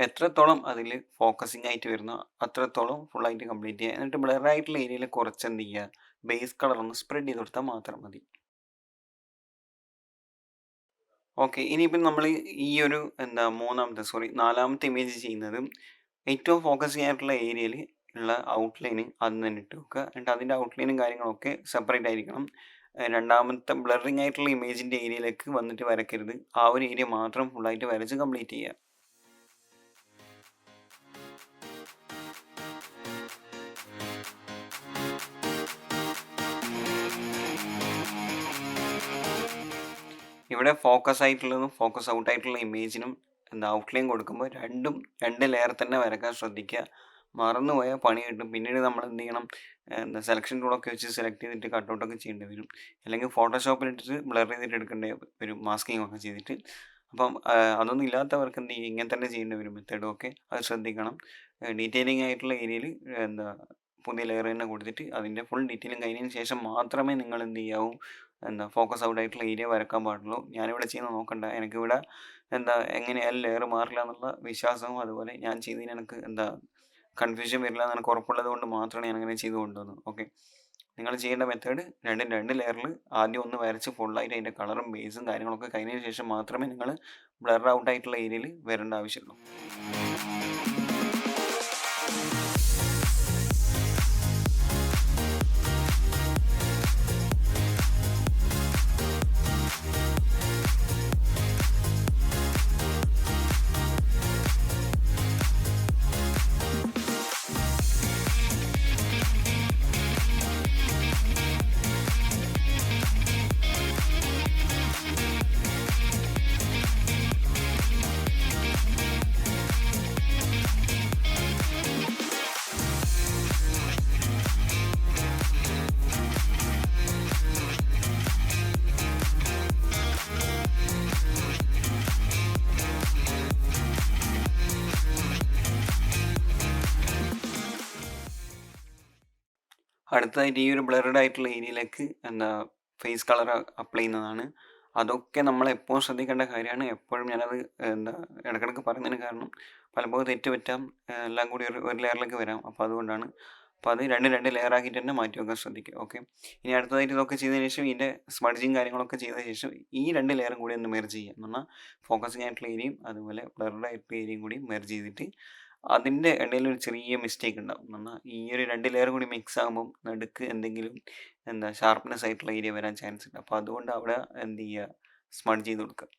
എത്രത്തോളം അതിൽ ഫോക്കസിങ് ആയിട്ട് വരുന്നോ അത്രത്തോളം ഫുള്ളായിട്ട് കംപ്ലീറ്റ് ചെയ്യുക. എന്നിട്ട് ബ്ലർ ആയിട്ടുള്ള ഏരിയയിൽ കുറച്ച് എന്ത് ചെയ്യുക, ബേസ് കളർ ഒന്ന് സ്പ്രെഡ് ചെയ്ത് കൊടുത്താൽ മാത്രം മതി. ഓക്കെ, ഇനിയിപ്പം നമ്മൾ ഈ ഒരു 4ാമത്തെ ഇമേജ് ചെയ്യുന്നത് ഏറ്റവും ഫോക്കസിങ് ആയിട്ടുള്ള ഏരിയയിൽ ഉള്ള ഔട്ട്ലൈന് അത് തന്നെ ഇട്ട് വെക്കുക. എന്നിട്ട് അതിൻ്റെ ഔട്ട്ലൈനും കാര്യങ്ങളൊക്കെ സെപ്പറേറ്റ് ആയിരിക്കണം. 2ാമത്തെ ബ്ലറിങ് ആയിട്ടുള്ള ഇമേജിൻ്റെ ഏരിയയിലേക്ക് വന്നിട്ട് വരയ്ക്കരുത്. ആ ഒരു ഏരിയ മാത്രം ഫുള്ളായിട്ട് വരച്ച് കംപ്ലീറ്റ് ചെയ്യുക. ഇവിടെ ഫോക്കസ് ആയിട്ടുള്ളതും ഫോക്കസ് ഔട്ട് ആയിട്ടുള്ള ഇമേജിനും ഔട്ട്ലൈൻ കൊടുക്കുമ്പോൾ രണ്ട് ലെയർ തന്നെ വരയ്ക്കാൻ ശ്രദ്ധിക്കുക. മറന്നുപോയാൽ പണി കിട്ടും. പിന്നീട് നമ്മൾ എന്ത് ചെയ്യണം, സെലക്ഷൻ ടൂളൊക്കെ വെച്ച് സെലക്ട് ചെയ്തിട്ട് കട്ടൗട്ടൊക്കെ ചെയ്യേണ്ടി വരും. അല്ലെങ്കിൽ ഫോട്ടോഷോപ്പിലിട്ടിട്ട് ബ്ലർ ചെയ്തിട്ട് എടുക്കേണ്ടി വരും, മാസ്കിങ് ഒക്കെ ചെയ്തിട്ട്. അപ്പം അതൊന്നും ഇല്ലാത്തവർക്ക് എന്ത് ചെയ്യും, ഇങ്ങനെ തന്നെ ചെയ്യേണ്ടി വരും മെത്തേഡും ഒക്കെ. അത് ശ്രദ്ധിക്കണം. ഡീറ്റെയിലിംഗ് ആയിട്ടുള്ള ഏരിയയിൽ പുതിയ ലെയർ തന്നെ കൊടുത്തിട്ട് അതിൻ്റെ ഫുൾ ഡീറ്റെയിലിംഗ് കഴിഞ്ഞതിന് ശേഷം മാത്രമേ നിങ്ങൾ എന്ത് ചെയ്യാവൂ, ഫോക്കസ് ഔട്ട് ആയിട്ടുള്ള ഏരിയ വരക്കാൻ പാടുള്ളൂ. ഞാനിവിടെ ചെയ്യുന്നത് നോക്കണ്ട, എനിക്കിവിടെ എങ്ങനെയായാലും ലെയർ മാറില്ല എന്നുള്ള വിശ്വാസവും അതുപോലെ ഞാൻ ചെയ്തതിന് എനിക്ക് കൺഫ്യൂഷൻ വരില്ല എന്ന് എനിക്ക് ഉറപ്പുള്ളത് കൊണ്ട് മാത്രമാണ് ഞാൻ അങ്ങനെ ചെയ്ത് കൊണ്ടുവന്നത്. ഓക്കെ, നിങ്ങൾ ചെയ്യേണ്ട മെത്തേഡ് രണ്ട് ലെയറിൽ ആദ്യം ഒന്ന് വരച്ച് ഫുള്ളായിട്ട് അതിൻ്റെ കളറും ബേസും കാര്യങ്ങളൊക്കെ കഴിഞ്ഞതിന് ശേഷം മാത്രമേ നിങ്ങൾ ബ്ലർ ഔട്ട് ആയിട്ടുള്ള ഏരിയയിൽ വരേണ്ട ആവശ്യമുള്ളൂ. അടുത്തതായിട്ട് ഈ ഒരു ബ്ലർഡ് ആയിട്ടുള്ള ഏരിയയിലേക്ക് ഫേസ് കളർ അപ്ലൈ ചെയ്യുന്നതാണ്. അതൊക്കെ നമ്മൾ എപ്പോഴും ശ്രദ്ധിക്കേണ്ട കാര്യമാണ്. എപ്പോഴും ഞാനത് ഇടയ്ക്കിടയ്ക്ക് പറയുന്നതിന് കാരണം പലപ്പോഴും തെറ്റ് പറ്റാം, എല്ലാം കൂടി ഒരു ലെയറിലേക്ക് വരാം. അപ്പോൾ അതുകൊണ്ടാണ്. അപ്പോൾ അത് രണ്ട് ലെയർ ആക്കിയിട്ട് തന്നെ മാറ്റി വെക്കാൻ ശ്രദ്ധിക്കുക. ഓക്കെ, ഇനി അടുത്തതായിട്ട് ഇതൊക്കെ ചെയ്തതിന് ശേഷം ഇതിൻ്റെ സ്മഡ്ജിങ് കാര്യങ്ങളൊക്കെ ചെയ്ത ശേഷം ഈ 2 ലെയറും കൂടി ഒന്ന് മെർജ് ചെയ്യുക. എന്ന് പറഞ്ഞാൽ ഫോക്കസിങ് ആയിട്ടുള്ള ഏരിയയും അതുപോലെ ബ്ലർഡ് ആയിട്ടുള്ള ഏരിയയും കൂടി മെർജ് ചെയ്തിട്ട് അതിൻ്റെ ഇടയിൽ ഒരു ചെറിയ മിസ്റ്റേക്ക് ഉണ്ടാവും. എന്ന് പറഞ്ഞാൽ ഈ ഒരു 2 ലെയർ കൂടി മിക്സ് ആകുമ്പം നടുക്ക് എന്തെങ്കിലും ഷാർപ്നെസ് ആയിട്ടുള്ള ഏരിയ വരാൻ ചാൻസ് ഉണ്ട്. അപ്പോൾ അതുകൊണ്ട് അവിടെ എന്ത് ചെയ്യുക, സ്മഡ്ജ് ചെയ്ത് കൊടുക്കുക.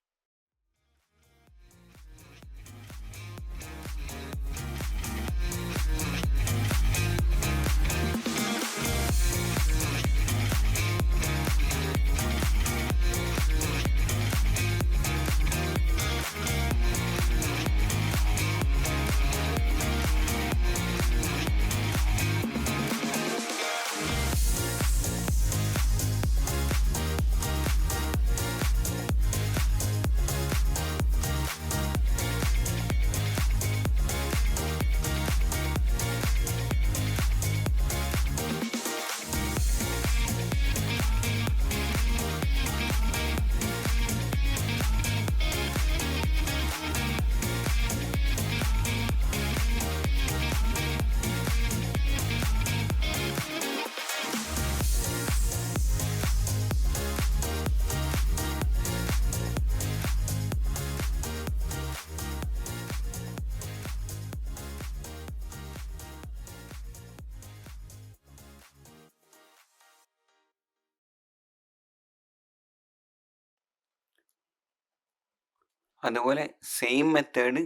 അതുപോലെ സെയിം മെത്തേഡ്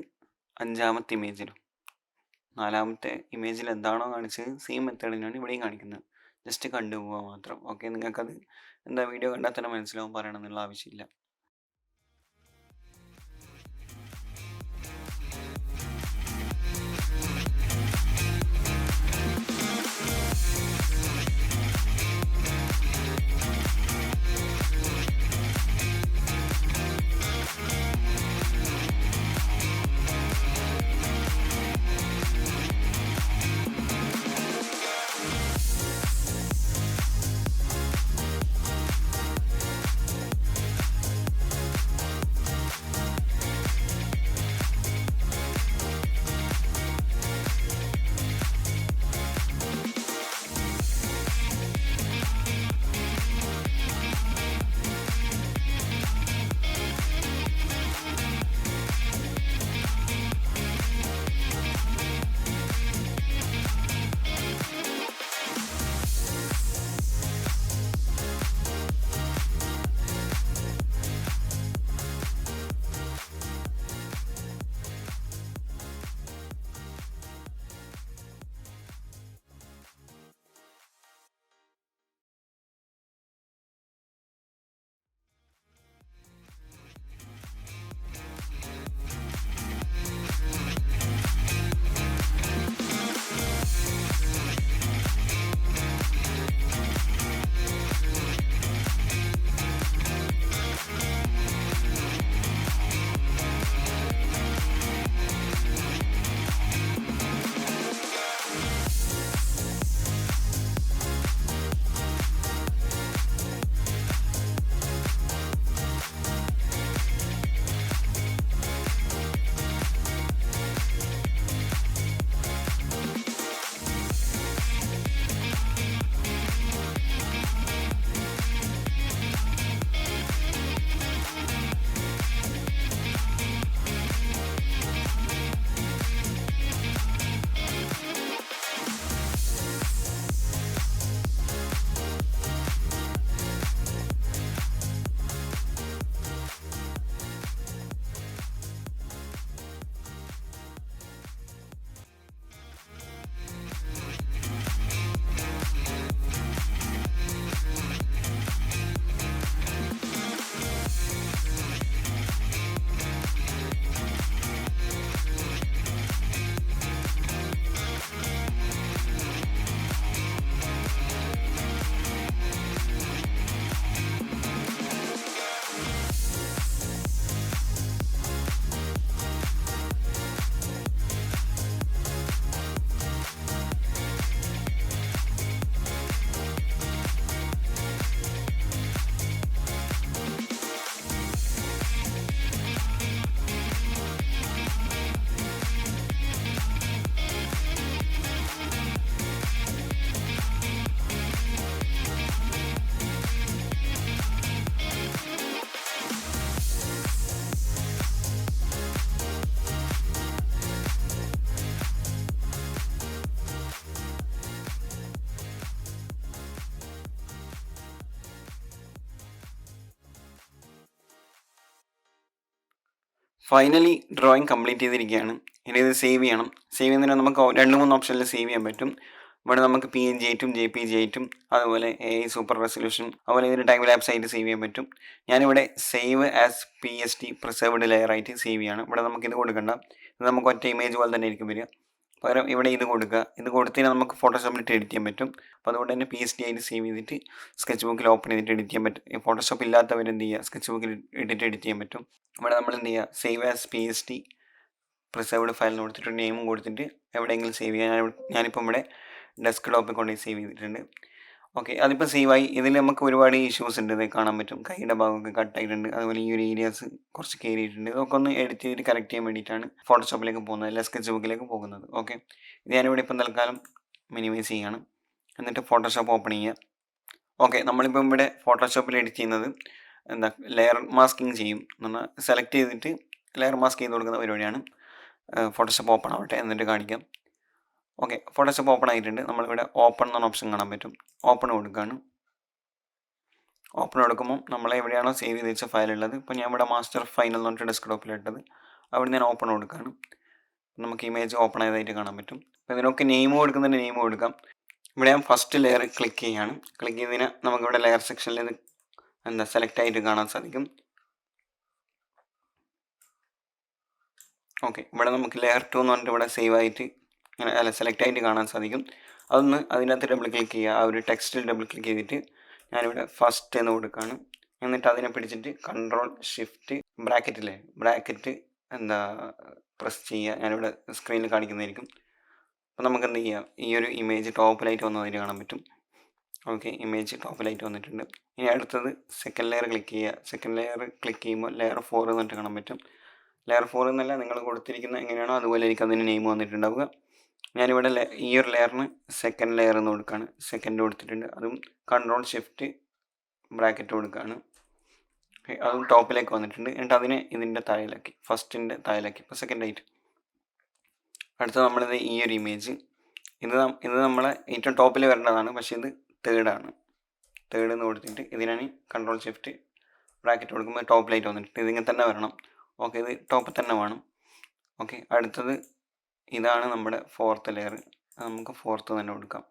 5ാമത്തെ ഇമേജിലും 4ാമത്തെ ഇമേജിൽ എന്താണോ കാണിച്ചത് സെയിം മെത്തേഡിനാണ് ഇവിടെയും കാണിക്കുന്നത്. ജസ്റ്റ് കണ്ടുപോവുക മാത്രം. ഓക്കെ, നിങ്ങൾക്കത് വീഡിയോ കണ്ടാൽ തന്നെ മനസ്സിലാവും, പറയണം എന്നുള്ള ആവശ്യമില്ല. ഫൈനലി ഡ്രോയിങ് കംപ്ലീറ്റ് ചെയ്തിരിക്കുകയാണ്. ഇനി ഇത് സേവ് ചെയ്യണം. സേവ് ചെയ്യുന്നതിന് നമുക്ക് 2-3 ഓപ്ഷനിൽ സേവ് ചെയ്യാൻ പറ്റും. ഇവിടെ നമുക്ക് PNG ആയിട്ടും JPG ആയിട്ടും അതുപോലെ AI സൂപ്പർ റെസൊല്യൂഷൻ അതുപോലെ ഇതിന് ടൈം ലാപ്സ് ആയിട്ട് സേവ് ചെയ്യാൻ പറ്റും. ഞാനിവിടെ save as PSD preserved layer ആയിട്ട് സേവ് ചെയ്യാണ്. ഇവിടെ നമുക്ക് ഇത് കൊടുക്കണ്ട. ഇത് നമുക്ക് ഒറ്റ ഇമേജ് പോലെ തന്നെ ആയിരിക്കും വരിക. പകരം ഇവിടെ ഇത് കൊടുക്കുക. ഇത് കൊടുത്തതിന് നമുക്ക് ഫോട്ടോഷോപ്പിലിട്ട് എഡിറ്റ് ചെയ്യാൻ പറ്റും. അപ്പോൾ അതുകൊണ്ട് തന്നെ PSD ആയിട്ട് സേവ് ചെയ്തിട്ട് സ്കെച്ച് ബുക്കിൽ ഓപ്പൺ ചെയ്തിട്ട് എഡിറ്റ് ചെയ്യാൻ പറ്റും. ഫോട്ടോഷോപ്പ് ഇല്ലാത്തവർ എന്ത് ചെയ്യുക, സ്കെച്ച് ബുക്കിൽ ഇട്ടിട്ട് എഡിറ്റ് ചെയ്യാൻ പറ്റും. ഇവിടെ നമ്മൾ എന്ത് ചെയ്യുക, save as PSD preserved file കൊടുത്തിട്ട് നെയിമും കൊടുത്തിട്ട് എവിടെയെങ്കിലും സേവ് ചെയ്യാൻ. ഞാനിപ്പോൾ ഇവിടെ ഡെസ്ക് ടോപ്പിൽ കൊണ്ടുപോയി സേവ് ചെയ്തിട്ടുണ്ട്. ഓക്കെ, അതിപ്പോൾ സേവായി. ഇതിൽ നമുക്ക് ഒരുപാട് ഇഷ്യൂസ് ഉണ്ട്. ഇത് കാണാൻ പറ്റും, കൈയുടെ ഭാഗമൊക്കെ കട്ടായിട്ടുണ്ട്, അതുപോലെ ഈ ഒരു ഏരിയാസ് കുറച്ച് കയറിയിട്ടുണ്ട്. ഇതൊക്കെ ഒന്ന് എഡിറ്റ് ചെയ്തിട്ട് കറക്റ്റ് ചെയ്യാൻ വേണ്ടിയിട്ടാണ് ഫോട്ടോഷോപ്പിലേക്ക് പോകുന്നത്, അല്ല സ്കെച്ച് ബുക്കിലേക്ക് പോകുന്നത്. ഓക്കെ, ഇത് ഞാനിവിടെ ഇപ്പം തൽക്കാലം മിനിമൈസ് ചെയ്യാണ്. എന്നിട്ട് ഫോട്ടോഷോപ്പ് ഓപ്പൺ ചെയ്യുക. ഓക്കെ, നമ്മളിപ്പം ഇവിടെ ഫോട്ടോഷോപ്പിൽ എഡിറ്റ് ചെയ്യുന്നത് എന്താ, ലെയർ മാസ്കിങ് ചെയ്യും എന്ന് പറഞ്ഞാൽ സെലക്ട് ചെയ്തിട്ട് ലെയർ മാസ്ക് ചെയ്ത് കൊടുക്കുന്ന പരിപാടിയാണ്. ഫോട്ടോഷോപ്പ് ഓപ്പൺ ആവട്ടെ, എന്നിട്ട് കാണിക്കാം. ഓക്കെ, ഫോട്ടോഷോപ്പ് ഓപ്പൺ ആയിട്ടുണ്ട്. നമ്മളിവിടെ ഓപ്പൺ എന്ന ഓപ്ഷൻ കാണാൻ പറ്റും. ഓപ്പൺ കൊടുക്കുകയാണ്. ഓപ്പൺ കൊടുക്കുമ്പോൾ നമ്മൾ എവിടെയാണോ സേവ് ചെയ്ത് വെച്ച ഫയൽ ഉള്ളത്, ഇപ്പോൾ ഞാൻ ഇവിടെ മാസ്റ്റർ ഫൈനൽ എന്ന് പറഞ്ഞിട്ട് ഡെസ്ക് ടോപ്പിലിട്ടത്, അവിടെ ഞാൻ ഓപ്പൺ കൊടുക്കുകയാണ്. നമുക്ക് ഇമേജ് ഓപ്പൺ ആയതായിട്ട് കാണാൻ പറ്റും. അപ്പോൾ ഇതിനൊക്കെ നെയിം കൊടുക്കുന്നതിന് നെയിം കൊടുക്കാം. ഇവിടെ ഞാൻ ഫസ്റ്റ് ലെയർ ക്ലിക്ക് ചെയ്യാണ്. ക്ലിക്ക് ചെയ്തതിന് നമുക്കിവിടെ ലെയർ സെക്ഷനിൽ ഇത് എന്താ സെലക്ട് ആയിട്ട് കാണാൻ സാധിക്കും. ഓക്കെ, ഇവിടെ നമുക്ക് ലെയർ 2 എന്ന് പറഞ്ഞിട്ട് ഇവിടെ സേവ് ആയിട്ട് അല്ല സെലക്ട് ആയിട്ട് കാണാൻ സാധിക്കും. അതൊന്ന് അതിനകത്ത് ഡബിൾ ക്ലിക്ക് ചെയ്യുക. ആ ഒരു ടെക്സ്റ്റിൽ ഡബിൾ ക്ലിക്ക് ചെയ്തിട്ട് ഞാനിവിടെ ഫസ്റ്റ് എന്ന് കൊടുക്കുകയാണ്. എന്നിട്ട് അതിനെ പിടിച്ചിട്ട് Ctrl+Shift ബ്രാക്കറ്റ് എന്താ പ്രസ് ചെയ്യുക. ഞാനിവിടെ സ്ക്രീനിൽ കാണിക്കുന്നതായിരിക്കും. അപ്പോൾ നമുക്ക് എന്ത് ചെയ്യാം, ഈ ഒരു ഇമേജ് ടോപ്പിലായിട്ട് വന്നതായിട്ട് കാണാൻ പറ്റും. ഓക്കെ, ഇമേജ് ടോപ്പിലായിട്ട് വന്നിട്ടുണ്ട്. ഇനി അടുത്തത് സെക്കൻഡ് ലെയർ ക്ലിക്ക് ചെയ്യുക. സെക്കൻഡ് ലെയർ ക്ലിക്ക് ചെയ്യുമ്പോൾ ലെയർ 4 എന്നിട്ട് കാണാൻ പറ്റും. ലെയർ 4 എന്നല്ല, നിങ്ങൾ കൊടുത്തിരിക്കുന്ന എങ്ങനെയാണോ അതുപോലെ എനിക്ക് അതിന് നെയിം വന്നിട്ടുണ്ടാവുക. ഞാനിവിടെ ഈ ഒരു ലെയറിന് സെക്കൻഡ് ലെയർ എന്ന് കൊടുക്കുകയാണ്. സെക്കൻഡ് കൊടുത്തിട്ടുണ്ട്. അതും Ctrl+Shift ബ്രാക്കറ്റ് കൊടുക്കുകയാണ്. അതും ടോപ്പിലേക്ക് വന്നിട്ടുണ്ട്. എന്നിട്ട് അതിനെ ഇതിൻ്റെ താഴേലാക്കി, ഫസ്റ്റിൻ്റെ താഴേലാക്കി. ഇപ്പോൾ സെക്കൻഡ് ആയിട്ട്. അടുത്ത നമ്മളിത് ഈ ഒരു ഇമേജ്, ഇത് നമ്മളെ ഏറ്റവും ടോപ്പിൽ വരേണ്ടതാണ്, പക്ഷേ ഇത് തേർഡ് എന്ന് കൊടുത്തിട്ട് ഇതിനാണ് Ctrl+Shift ബ്രാക്കറ്റ് കൊടുക്കുമ്പോൾ ടോപ്പിലായിട്ട് വന്നിട്ട് ഇതിങ്ങനെ തന്നെ വരണം. ഓക്കെ, ഇത് ടോപ്പിൽ തന്നെ വേണം. ഓക്കെ, അടുത്തത് ഇതാണ് നമ്മുടെ ഫോർത്ത് ലെയർ. നമുക്ക് ഫോർത്ത് തന്നെ കൊടുക്കാം.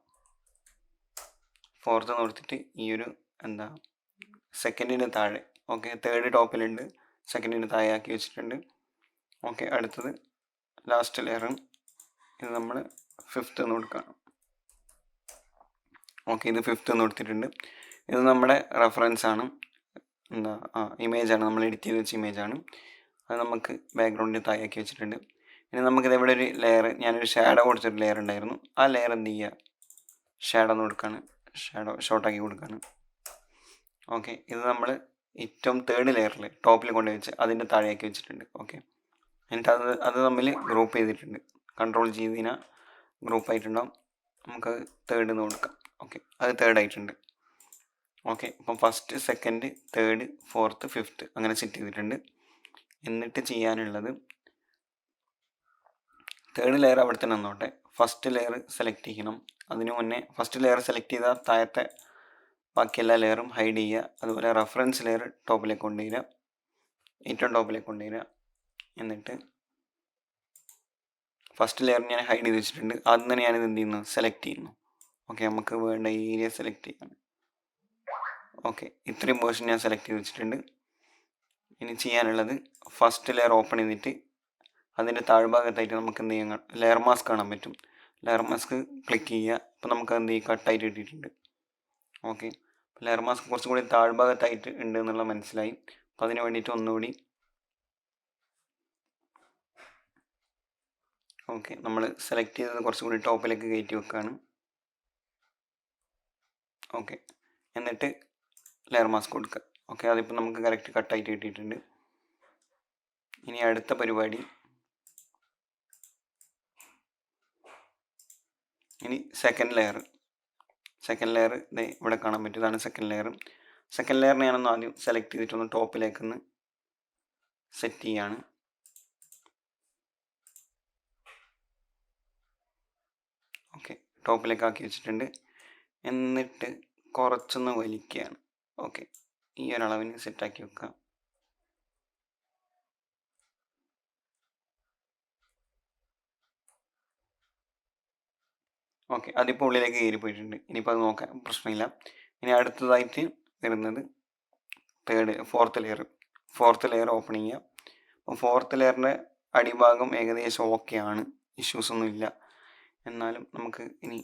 ഫോർത്ത് കൊടുത്തിട്ട് ഈ ഒരു എന്താ സെക്കൻഡിന് താഴെ. ഓക്കെ, തേർഡ് ടോപ്പിലുണ്ട്, സെക്കൻഡിന് താഴെ ആക്കി വെച്ചിട്ടുണ്ട്. ഓക്കെ, അടുത്തത് ലാസ്റ്റ് ലെയറാണ്. ഇത് നമ്മൾ ഫിഫ്ത്ത് എന്ന് കൊടുക്കാം. ഓക്കെ, ഇത് ഫിഫ്ത്ത് എന്ന് കൊടുത്തിട്ടുണ്ട്. ഇത് നമ്മുടെ റെഫറൻസ് ആണ്, എന്താ ഇമേജാണ്, നമ്മൾ എഡിറ്റ് ചെയ്ത് വെച്ച ഇമേജാണ്. അത് നമുക്ക് ബാക്ക്ഗ്രൗണ്ടിൽ താഴെയാക്കി വെച്ചിട്ടുണ്ട്. ഇനി നമുക്കിത് ഇവിടെ ഒരു ലെയർ, ഞാനൊരു ഷാഡോ കൊടുത്തൊരു ലെയർ ഉണ്ടായിരുന്നു. ആ ലെയർ എന്ത് ചെയ്യുക, ഷാഡോ എന്ന് കൊടുക്കുകയാണ്. ഷാഡോ ഷോർട്ടാക്കി കൊടുക്കുകയാണ്. ഓക്കെ, ഇത് നമ്മൾ ഏറ്റവും തേർഡ് ലെയറിൽ ടോപ്പിൽ കൊണ്ടുപോയി വെച്ച് അതിൻ്റെ താഴെയാക്കി വെച്ചിട്ടുണ്ട്. ഓക്കെ, എന്നിട്ട് അത് തമ്മിൽ ഗ്രൂപ്പ് ചെയ്തിട്ടുണ്ട്. Ctrl+G ചെയ്തിന ഗ്രൂപ്പായിട്ടുണ്ടാവും. നമുക്കത് തേർഡ് എന്ന് കൊടുക്കാം. ഓക്കെ, അത് തേർഡ് ആയിട്ടുണ്ട്. ഓക്കെ, ഇപ്പം first, second, third, fourth, fifth അങ്ങനെ സെറ്റ് ചെയ്തിട്ടുണ്ട്. എന്നിട്ട് ചെയ്യാനുള്ളത്, തേർഡ് ലെയർ അവിടെ തന്നെ നിന്നോട്ടെ. ഫസ്റ്റ് ലെയർ സെലക്ട് ചെയ്യണം. അതിന് മുന്നേ ഫസ്റ്റ് ലെയർ സെലക്ട് ചെയ്താൽ താഴത്തെ ബാക്കി എല്ലാ ലെയറും ഹൈഡ് ചെയ്യുക. അതുപോലെ റെഫറൻസ് ലെയർ ടോപ്പിലേക്ക് കൊണ്ടുവരിക, ഏറ്റവും ടോപ്പിലേക്ക് കൊണ്ടുവരിക. എന്നിട്ട് ഫസ്റ്റ് ലെയർ ഞാൻ ഹൈഡ് ചെയ്ത് വെച്ചിട്ടുണ്ട്. ആദ്യം തന്നെ ഞാനിത് എന്ത് ചെയ്യുന്നു, സെലക്ട് ചെയ്യുന്നു. ഓക്കെ, നമുക്ക് വേണ്ട ഏരിയ സെലക്ട് ചെയ്യണം. ഓക്കെ, ഇത്രയും പോർഷൻ ഞാൻ സെലക്ട് ചെയ്ത് വെച്ചിട്ടുണ്ട്. ഇനി ചെയ്യാനുള്ളത് ഫസ്റ്റ് ലെയർ ഓപ്പൺ ചെയ്തിട്ട് അതിൻ്റെ താഴ്ഭാഗത്തായിട്ട് നമുക്ക് എന്ത് ചെയ്യാം, ലെയർ മാസ്ക് കാണാൻ പറ്റും. ലെയർ മാസ്ക് ക്ലിക്ക് ചെയ്യുക. അപ്പോൾ നമുക്ക് എന്ത് ചെയ്യും, കട്ടായിട്ട് ഇട്ടിട്ടുണ്ട്. ഓക്കെ, ലെയർ മാസ്ക് കുറച്ചും കൂടി താഴ്ഭാഗത്തായിട്ട് ഉണ്ട് എന്നുള്ള മനസ്സിലായി. അപ്പോൾ അതിന് വേണ്ടിയിട്ട് ഒന്നുകൂടി ഓക്കെ, നമ്മൾ സെലക്ട് ചെയ്തത് കുറച്ചും കൂടി ടോപ്പിലേക്ക് കയറ്റി വെക്കുകയാണ്. ഓക്കെ, എന്നിട്ട് ലെയർ മാസ്ക് കൊടുക്കുക. ഓക്കെ, അതിപ്പോൾ നമുക്ക് കറക്റ്റ് കട്ടായിട്ട് കിട്ടിയിട്ടുണ്ട്. ഇനി അടുത്ത പരിപാടി, ഇനി സെക്കൻഡ് ലെയർ ഇവിടെ കാണാൻ പറ്റും. ഇതാണ് സെക്കൻഡ് ലെയർ. സെക്കൻഡ് ലെയറിനെ ഞാനൊന്ന് ആദ്യം സെലക്ട് ചെയ്തിട്ടൊന്ന് ടോപ്പിലേക്കൊന്ന് സെറ്റ് ചെയ്യാണ്. ഓക്കെ, ടോപ്പിലേക്ക് ആക്കി വെച്ചിട്ടുണ്ട്. എന്നിട്ട് കുറച്ചൊന്ന് വലിക്കുകയാണ്. ഓക്കെ, ഈ ഒരളവിന് സെറ്റാക്കി വെക്കുക. ഓക്കെ, അതിപ്പോൾ ഉള്ളിലേക്ക് കയറി പോയിട്ടുണ്ട്. ഇനിയിപ്പോൾ അത് നോക്കാം, പ്രശ്നമില്ല. ഇനി അടുത്തതായിട്ട് വരുന്നത് ഫോർത്ത് ലെയർ ഓപ്പൺ ചെയ്യുക. അപ്പോൾ ഫോർത്ത് ലെയറിൻ്റെ അടിഭാഗം ഏകദേശം ഓക്കെയാണ്, ഇഷ്യൂസ് ഒന്നും ഇല്ല. എന്നാലും നമുക്ക് ഇനി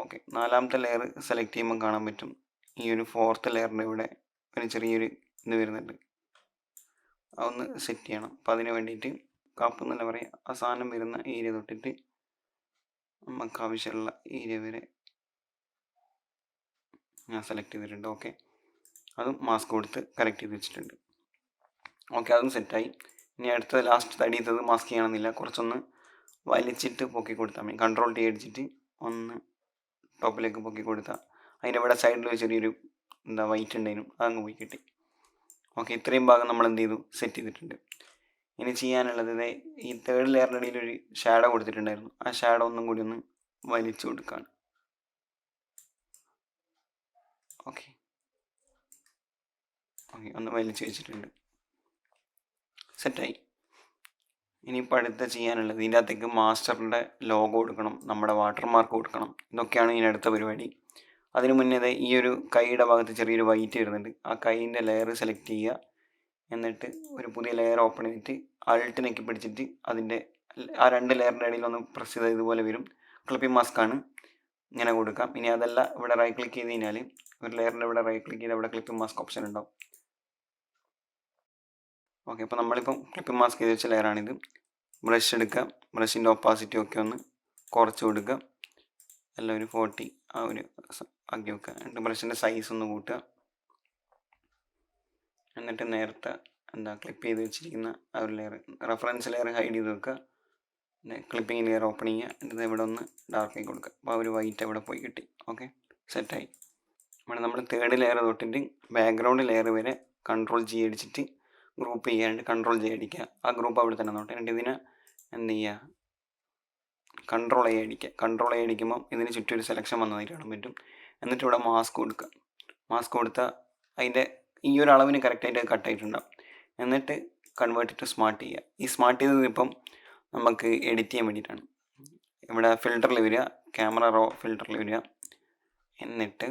ഓക്കെ, നാലാമത്തെ ലെയർ സെലക്ട് ചെയ്യുമ്പോൾ കാണാൻ പറ്റും ഈ ഒരു ഫോർത്ത് ലെയറിൻ്റെ ഇവിടെ ഒരു ചെറിയൊരു ഇത് വരുന്നുണ്ട്. അതൊന്ന് സെറ്റ് ചെയ്യണം. അപ്പോൾ അതിന് വേണ്ടിയിട്ട് കപ്പ് എന്നല്ല പറയുക, ആ സാധനം വരുന്ന ഏരിയ തൊട്ടിട്ട് നമുക്ക് ആവശ്യമുള്ള ഏരിയ വരെ ഞാൻ സെലക്ട് ചെയ്തിട്ടുണ്ട്. ഓക്കെ, അതും മാസ്ക് കൊടുത്ത് കറക്റ്റ് ചെയ്ത് വെച്ചിട്ടുണ്ട്. ഓക്കെ, അതും സെറ്റായി. ഇനി അടുത്ത ലാസ്റ്റ് തടിയത്തത് മാസ്ക് ചെയ്യണമെന്നില്ല, കുറച്ചൊന്ന് വലിച്ചിട്ട് പൊക്കി കൊടുത്താൽ മതി. കൺട്രോൾ ടി അടിച്ചിട്ട് ഒന്ന് ടോപ്പിലേക്ക് പൊക്കി കൊടുത്താൽ അതിൻ്റെ ഇവിടെ സൈഡിൽ ചെറിയൊരു വൈറ്റ് ഉണ്ടായിരുന്നു, അതങ്ങ് പോയി കിട്ടി. ഓക്കെ, ഇത്രയും ഭാഗം നമ്മൾ എന്ത് ചെയ്തു, സെറ്റ് ചെയ്തിട്ടുണ്ട്. ഇനി ചെയ്യാനുള്ളത് ഈ തേർഡ് ലെയറിൻ്റെ ഇടയിൽ ഒരു ഷാഡോ കൊടുത്തിട്ടുണ്ടായിരുന്നു, ആ ഷാഡോ ഒന്നും കൂടി ഒന്ന് വലിച്ചു കൊടുക്കുകയാണ്. ഓക്കെ ഓക്കെ, ഒന്ന് വലിച്ചു വെച്ചിട്ടുണ്ട്, സെറ്റായി. ഇനിയിപ്പോൾ അടുത്ത ചെയ്യാനുള്ളത് ഇതിൻ്റെ അകത്തേക്ക് മാസ്റ്ററിൻ്റെ ലോഗോ കൊടുക്കണം, നമ്മുടെ വാട്ടർമാർക്ക് കൊടുക്കണം. ഇതൊക്കെയാണ് ഇതിന് അടുത്ത പരിപാടി. അതിന് മുന്നേ ഈ ഒരു കൈയുടെ ഭാഗത്ത് ചെറിയൊരു വൈറ്റ് വരുന്നുണ്ട്, ആ കൈയിൻ്റെ ലെയർ സെലക്ട് ചെയ്യുക. എന്നിട്ട് ഒരു പുതിയ ലെയർ ഓപ്പൺ ചെയ്തിട്ട് അൾട്ട് നെക്കി പിടിച്ചിട്ട് അതിൻ്റെ ആ രണ്ട് ലെയറിൻ്റെ ഇടയിൽ ഒന്ന് പ്രസ് ചെയ്താൽ ഇതുപോലെ വരും. ക്ലിപ്പിംഗ് മാസ്കാണ്, ഇങ്ങനെ കൊടുക്കാം. ഇനി അതല്ല, ഇവിടെ റൈറ്റ് ക്ലിക്ക് ചെയ്ത് കഴിഞ്ഞാൽ ഒരു ലെയറിൻ്റെ ഇവിടെ റൈറ്റ് ക്ലിക്ക് ചെയ്താൽ ഇവിടെ ക്ലിപ്പിംഗ് മാസ്ക് ഓപ്ഷൻ ഉണ്ടാവും. ഓക്കെ, അപ്പോൾ നമ്മളിപ്പം ക്ലിപ്പിംഗ് മാസ്ക് ചെയ്ത് വെച്ച ലെയറാണിത്. ബ്രഷ് എടുക്കുക, ബ്രഷിൻ്റെ ഒപ്പാസിറ്റി ഒക്കെ ഒന്ന് കുറച്ച് കൊടുക്കുക, എല്ലാം ഒരു 40 ആ ഒരു ആക്കി വെക്കുക. എന്നിട്ട് ബ്രഷിൻ്റെ സൈസ് ഒന്ന് കൂട്ടുക. എന്നിട്ട് നേരത്തെ ക്ലിപ്പ് ചെയ്ത് വെച്ചിരിക്കുന്ന ആ ഒരു ലെയർ, റെഫറൻസ് ലെയർ ഹൈഡ് ചെയ്ത് വെക്കുക. ക്ലിപ്പിംഗ് ലെയർ ഓപ്പൺ ചെയ്യുക, എന്നിട്ട് ഇവിടെ ഒന്ന് ഡാർക്ക് ആക്കി കൊടുക്കുക. അപ്പോൾ ആ ഒരു വൈറ്റ് അവിടെ പോയി കിട്ടി. ഓക്കെ, സെറ്റായി. ഇവിടെ നമ്മൾ തേർഡ് ലെയർ തൊട്ടിട്ട് ബാക്ക്ഗ്രൗണ്ട് ലെയർ വരെ കൺട്രോൾ G അടിച്ചിട്ട് ഗ്രൂപ്പ് ചെയ്യാണ്ട് കൺട്രോൾ J അടിക്കുക. ആ ഗ്രൂപ്പ് അവിടെ തന്നെ നോട്ടെ. എന്നിട്ട് ഇതിനെ എന്ത് ചെയ്യുക, കൺട്രോൾ A അടിക്കുക. കൺട്രോൾ A അടിക്കുമ്പോൾ ഇതിന് ചുറ്റും ഒരു സെലക്ഷൻ വന്നതായിട്ട് കാണാൻ പറ്റും. എന്നിട്ട് ഇവിടെ മാസ്ക് കൊടുക്കുക. മാസ്ക് കൊടുത്താൽ അതിൻ്റെ ഈ ഒരു അളവിന് കറക്റ്റായിട്ട് കട്ടായിട്ടുണ്ടാവും. എന്നിട്ട് കൺവേർട്ട് ടു സ്മാർട്ട് ചെയ്യുക. ഈ സ്മാർട്ട് ചെയ്തത് ഇപ്പം നമുക്ക് എഡിറ്റ് ചെയ്യാൻ വേണ്ടിയിട്ടാണ്. ഇവിടെ ഫിൽറ്ററിൽ വരിക, ക്യാമറ റോ ഫിൽറ്ററിൽ വരിക. എന്നിട്ട്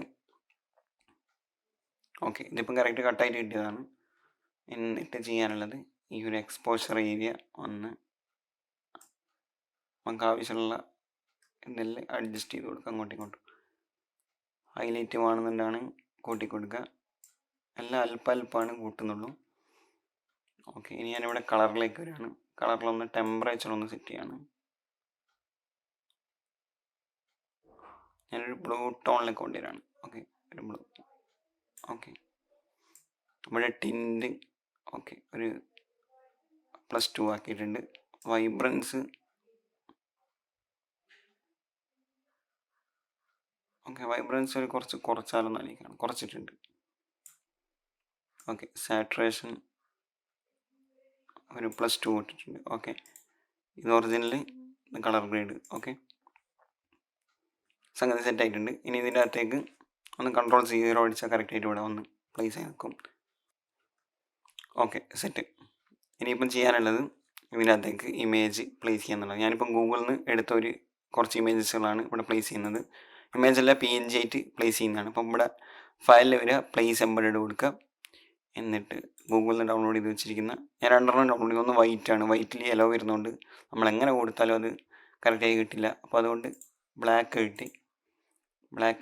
ഓക്കെ, ഇതിപ്പം കറക്റ്റ് കട്ടായിട്ട് കിട്ടിയതാണ്. എന്നിട്ട് ചെയ്യാനുള്ളത് ഈ ഒരു എക്സ്പോഷർ ഏരിയ ഒന്ന് നമുക്ക് ആവശ്യമുള്ള ഇതെല്ലാം അഡ്ജസ്റ്റ് ചെയ്ത് കൊടുക്കുക, അങ്ങോട്ടും ഇങ്ങോട്ടും. ഹൈലൈറ്റ് വേണമെന്നുണ്ടാണ് കൂട്ടി കൊടുക്കുക, എല്ലാം അല്പമാണ് കൂട്ടുന്നുള്ളൂ. ഓക്കെ, ഇനി ഞാനിവിടെ കളറിലേക്ക് വരികയാണ്. കളറിലൊന്ന് ടെമ്പറേച്ചർ ഒന്ന് സെറ്റ് ചെയ്യാണ്. ഞാനൊരു ബ്ലൂ ടോണിലേക്ക് കൊണ്ടുവരികയാണ്. ഓക്കെ, ഒരു ബ്ലൂ. ഓക്കെ, ഇവിടെ ടിൻറ്റ് ഓക്കെ ഒരു +2 ആക്കിയിട്ടുണ്ട്. വൈബ്രൻസ് ഓക്കെ, വൈബ്രൻസ് ഒരു കുറച്ചാലൊന്നും ആലോചിക്കണം, കുറച്ചിട്ടുണ്ട്. ഓക്കെ, സാച്ചുറേഷൻ ഒരു +2 ഇട്ടിട്ടുണ്ട്. ഓക്കെ, ഇത് ഒറിജിനൽ കളർ ഗ്രേഡ്. ഓക്കെ, സംഗതി സെറ്റ് ആയിട്ടുണ്ട്. ഇനി ഇതിൻ്റെ അകത്തേക്ക് ഒന്ന് കൺട്രോൾ C0 അടിച്ചാൽ കറക്റ്റായിട്ട് ഇവിടെ ഒന്ന് പ്ലേസ് ചെയ്ത് വെക്കും. Okay, set. ഇനിയിപ്പം ചെയ്യാനുള്ളത് ഇതിനകത്തേക്ക് ഇമേജ് പ്ലേസ് ചെയ്യാന്നുള്ളത്. ഞാനിപ്പം ഗൂഗിളിൽ നിന്ന് എടുത്ത കുറച്ച് ഇമേജസുകളാണ് ഇവിടെ പ്ലേസ് ചെയ്യുന്നത്. ഇമേജെല്ലാം PNG ആയിട്ട് പ്ലേസ് ചെയ്യുന്നതാണ്. അപ്പം ഇവിടെ ഫയലിൽ വരിക, പ്ലേസ് എംബഡഡ് കൊടുക്കുക. എന്നിട്ട് ഗൂഗിളിൽ നിന്ന് ഡൗൺലോഡ് ചെയ്ത് വെച്ചിരിക്കുന്ന ഞാൻ 2 ഡൗൺലോഡ് ചെയ്ത്, ഒന്ന് വൈറ്റാണ്, വൈറ്റിൽ യെല്ലോ വരുന്നതുകൊണ്ട് നമ്മളെങ്ങനെ കൊടുത്താലും അത് കറക്റ്റായി കിട്ടില്ല. അപ്പോൾ അതുകൊണ്ട് ബ്ലാക്ക്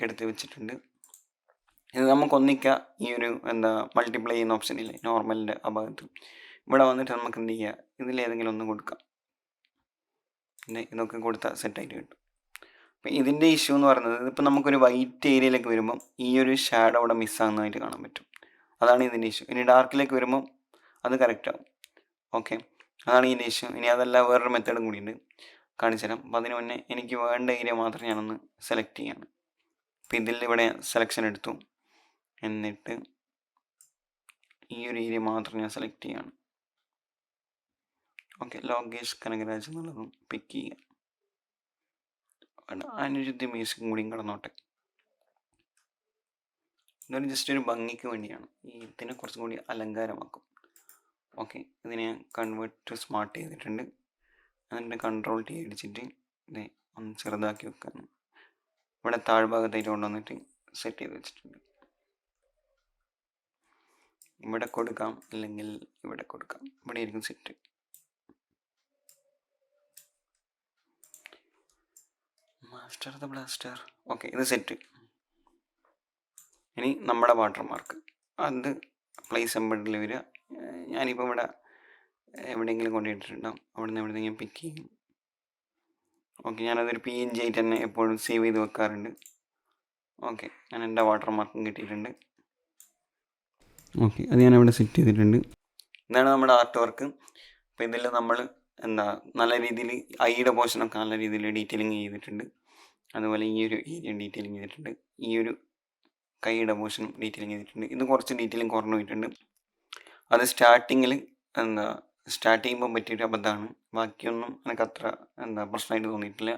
എടുത്ത് വെച്ചിട്ടുണ്ട്. ഇത് നമുക്ക് ഒന്നിക്കാം ഈ ഒരു മൾട്ടിപ്ലൈ ചെയ്യുന്ന ഓപ്ഷൻ ഇല്ലേ, നോർമലിൻ്റെ ആ ഭാഗത്ത്. ഇവിടെ വന്നിട്ട് നമുക്ക് എന്ത് ചെയ്യുക, ഇതിലേതെങ്കിലും ഒന്ന് കൊടുക്കാം. ഇതൊക്കെ കൊടുത്താൽ സെറ്റായിട്ട് കിട്ടും. അപ്പം ഇതിൻ്റെ ഇഷ്യൂ എന്ന് പറയുന്നത്, ഇതിപ്പോൾ നമുക്കൊരു വൈറ്റ് ഏരിയയിലേക്ക് വരുമ്പം ഈ ഒരു ഷാഡോ അവിടെ മിസ്സാകുന്നതായിട്ട് കാണാൻ പറ്റും. അതാണ് ഇതിൻ്റെ ഇഷ്യൂ. ഇനി ഡാർക്കിലേക്ക് വരുമ്പം അത് കറക്റ്റാവും. ഓക്കെ, അതാണ് ഇതിൻ്റെ ഇഷ്യൂ. ഇനി അതല്ല, വേറൊരു മെത്തേഡും കൂടിയുണ്ട്, കാണിച്ചു തരാം. അപ്പോൾ അതിന് മുന്നേ എനിക്ക് വേണ്ട ഏരിയ മാത്രം ഞാനൊന്ന് സെലക്ട് ചെയ്യാണ്. അപ്പോൾ ഇതിൽ ഇവിടെ സെലക്ഷൻ എടുത്തു. എന്നിട്ട് ഈ ഒരു ഏരിയ മാത്രം ഞാൻ സെലക്ട് ചെയ്യാണ്. ഓക്കെ, ലോകേഷ് കനകരാജ് എന്നുള്ളതും പിക്ക് ചെയ്യുക. അനുരുദ്ധ മ്യൂസിക്കും കൂടിയും കിടന്നോട്ടെ. ഇതൊരു ജസ്റ്റ് ഒരു ഭംഗിക്ക് വേണ്ടിയാണ്, ഇതിനെ കുറച്ചും കൂടി അലങ്കാരമാക്കും. ഓക്കെ, ഇതിനെ കൺവേർട്ട് ടു സ്മാർട്ട് ചെയ്തിട്ടുണ്ട്. അതിൻ്റെ കൺട്രോൾ T അടിച്ചിട്ട് ഇത് ഒന്ന് ചെറുതാക്കി വെക്കാണ്. ഇവിടെ താഴ്ഭാഗത്തായിട്ട് കൊണ്ടുവന്നിട്ട് സെറ്റ് ചെയ്ത് വെച്ചിട്ടുണ്ട്. ഇവിടെ കൊടുക്കാം, അല്ലെങ്കിൽ ഇവിടെ കൊടുക്കാം. ഇവിടെ ആയിരിക്കും set. Master the blaster. Okay, ഇത് സെറ്റ്. ഇനി നമ്മുടെ വാട്ടർ മാർക്ക് അത് പ്ലേസ് എംബഡിൽ വരിക. ഞാനിപ്പോൾ ഇവിടെ എവിടെയെങ്കിലും കൊണ്ടുപോയിട്ടുണ്ടാവും, അവിടെ നിന്ന് എവിടെയെങ്കിലും പിക്ക് ചെയ്യും. ഓക്കെ, ഞാനതൊരു PNG ആയിട്ട് തന്നെ എപ്പോഴും സേവ് ചെയ്ത് വെക്കാറുണ്ട്. ഓക്കെ, ഞാൻ എൻ്റെ വാട്ടർ മാർക്കും കിട്ടിയിട്ടുണ്ട്. ഓക്കെ, അത് ഞാനവിടെ സെറ്റ് ചെയ്തിട്ടുണ്ട്. ഇതാണ് നമ്മുടെ ആർട്ട് വർക്ക്. അപ്പോൾ ഇതിൽ നമ്മൾ നല്ല രീതിയിൽ ഐയുടെ പോർഷനൊക്കെ നല്ല രീതിയിൽ ഡീറ്റെയിലിങ് ചെയ്തിട്ടുണ്ട്. അതുപോലെ ഈ ഒരു ഏരിയ ഡീറ്റെയിലിങ് ചെയ്തിട്ടുണ്ട്. ഈ ഒരു കൈയുടെ പോർഷനും ഡീറ്റെയിലിങ് ചെയ്തിട്ടുണ്ട്. ഇത് കുറച്ച് ഡീറ്റെയിലിങ് കുറഞ്ഞു പോയിട്ടുണ്ട്. അത് സ്റ്റാർട്ടിങ്ങിൽ സ്റ്റാർട്ട് ചെയ്യുമ്പോൾ പറ്റിയൊരു അബദ്ധമാണ്. ബാക്കിയൊന്നും എനിക്ക് അത്ര പ്രശ്നമായിട്ട് തോന്നിയിട്ടില്ല.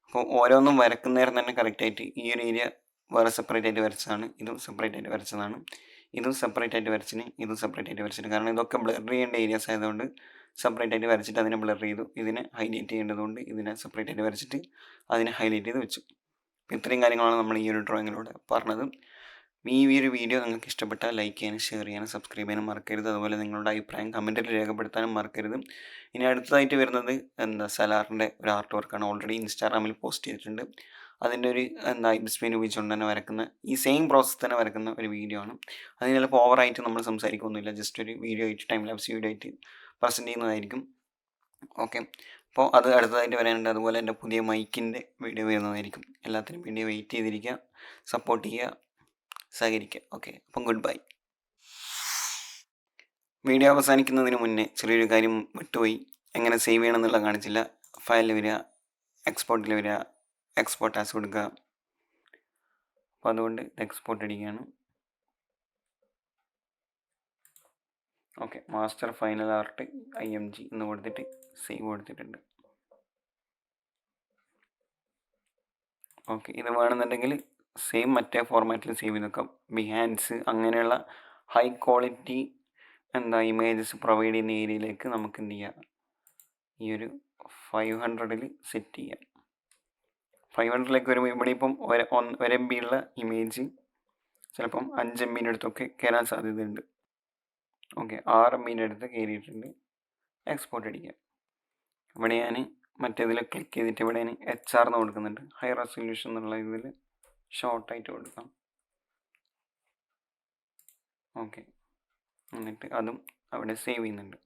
അപ്പോൾ ഓരോന്നും വരക്കുന്നേരം തന്നെ കറക്റ്റായിട്ട് ഈ ഒരു ഏരിയ വേറെ സെപ്പറേറ്റ് ആയിട്ട് വരച്ചതാണ്, ഇതും സെപ്പറേറ്റ് ആയിട്ട് വരച്ചതാണ്, ഇതും സെപ്പറേറ്റ് ആയിട്ട് വരച്ചിന്, ഇതും സെപ്പറേറ്റ് ആയിട്ട് വരച്ചിന്. കാരണം ഇതൊക്കെ ബ്ലർ ചെയ്യേണ്ട ഏരിയാസ് ആയതുകൊണ്ട് സെപ്പറേറ്റ് ആയിട്ട് വരച്ചിട്ട് അതിനെ ബ്ലർ ചെയ്തു. ഇതിനെ ഹൈലൈറ്റ് ചെയ്യേണ്ടതുകൊണ്ട് ഇതിനെ സെപ്പറേറ്റ് ആയിട്ട് വരച്ചിട്ട് അതിനെ ഹൈലൈറ്റ് ചെയ്ത് വെച്ചു. അപ്പോൾ ഇത്രയും കാര്യങ്ങളാണ് നമ്മൾ ഈ ഒരു ഡ്രോയിങ്ങിലൂടെ പറഞ്ഞത്. ഈ ഒരു വീഡിയോ നിങ്ങൾക്ക് ഇഷ്ടപ്പെട്ടാൽ ലൈക്ക് ചെയ്യാനും ഷെയർ ചെയ്യാനും സബ്സ്ക്രൈബ് ചെയ്യാനും മറക്കരുത്. അതുപോലെ നിങ്ങളുടെ അഭിപ്രായം കമൻറ്റിൽ രേഖപ്പെടുത്താനും മറക്കരുത്. ഇനി അടുത്തതായിട്ട് വരുന്നത് സലാറിൻ്റെ ഒരു ആർട്ട് വർക്കാണ്. ഓൾറെഡി ഇൻസ്റ്റാഗ്രാമിൽ പോസ്റ്റ് ചെയ്തിട്ടുണ്ട്. അതിൻ്റെ ഒരു ഐബിസ് പെയിൻ ഉപയോഗിച്ചുകൊണ്ട് തന്നെ വരക്കുന്ന ഈ സെയിം പ്രോസസ്സ് തന്നെ വരക്കുന്ന ഒരു വീഡിയോ ആണ്. അതിന് ചിലപ്പോൾ ഓവറായിട്ട് നമ്മൾ സംസാരിക്കൊന്നുമില്ല, ജസ്റ്റ് ഒരു വീഡിയോ ആയിട്ട് ടൈം ലാപ്സ് വീഡിയോ ആയിട്ട് പ്രസൻറ്റ് ചെയ്യുന്നതായിരിക്കും. ഓക്കെ, അപ്പോൾ അത് അടുത്തതായിട്ട് വരാനുണ്ട്. അതുപോലെ എൻ്റെ പുതിയ മൈക്കിൻ്റെ വീഡിയോ വരുന്നതായിരിക്കും. എല്ലാത്തിനും വേണ്ടി വെയിറ്റ് ചെയ്തിരിക്കുക, സപ്പോർട്ട് ചെയ്യുക, സഹകരിക്കുക. ഓക്കെ, അപ്പം ഗുഡ് ബൈ. വീഡിയോ അവസാനിക്കുന്നതിന് മുന്നേ ചെറിയൊരു കാര്യം വിട്ടുപോയി. എങ്ങനെ സേവ് ചെയ്യണം എന്നുള്ളത് കാണിച്ചില്ല. ഫയലിൽ വരിക, എക്സ്പോർട്ടിൽ വരിക, എക്സ്പോർട്ട് ആസ് കൊടുക്കുക. അപ്പോൾ അതുകൊണ്ട് എക്സ്പോർട്ട് അടിക്കുകയാണ്. Okay, master final art IMG എന്ന് കൊടുത്തിട്ട് സേവ് കൊടുത്തിട്ടുണ്ട്. ഓക്കെ, ഇത് വേണമെന്നുണ്ടെങ്കിൽ സെയിം മറ്റേ ഫോർമാറ്റിൽ സേവ് ചെയ്ത് വെക്കാം. ബിഹാൻസ് അങ്ങനെയുള്ള ഹൈ ക്വാളിറ്റി ഇമേജസ് പ്രൊവൈഡ് ചെയ്യുന്ന ഏരിയയിലേക്ക് നമുക്ക് എന്ത് ചെയ്യാം, ഈ ഒരു 500ൽ സെറ്റ് ചെയ്യാം. 500ലേക്ക് വരുമ്പോൾ ഇവിടെ ഇപ്പം 1 MB ഉള്ള ഇമേജ് ചിലപ്പം 5 MB അടുത്തൊക്കെ കയറാൻ സാധ്യതയുണ്ട്. ഓക്കെ, 6 MB അടുത്ത് കയറിയിട്ടുണ്ട്. എക്സ്പോർട്ട് അടിക്കാം. ഇവിടെ ഞാൻ മറ്റേതിൽ ക്ലിക്ക് ചെയ്തിട്ട് ഇവിടെ ഞാൻ HR എന്ന് കൊടുക്കുന്നുണ്ട്. ഹൈ റെസൊല്യൂഷൻ എന്നുള്ള ഇതിൽ ഷോർട്ടായിട്ട് കൊടുക്കാം. ഓക്കെ, എന്നിട്ട് അതും അവിടെ സേവ് ചെയ്യുന്നുണ്ട്.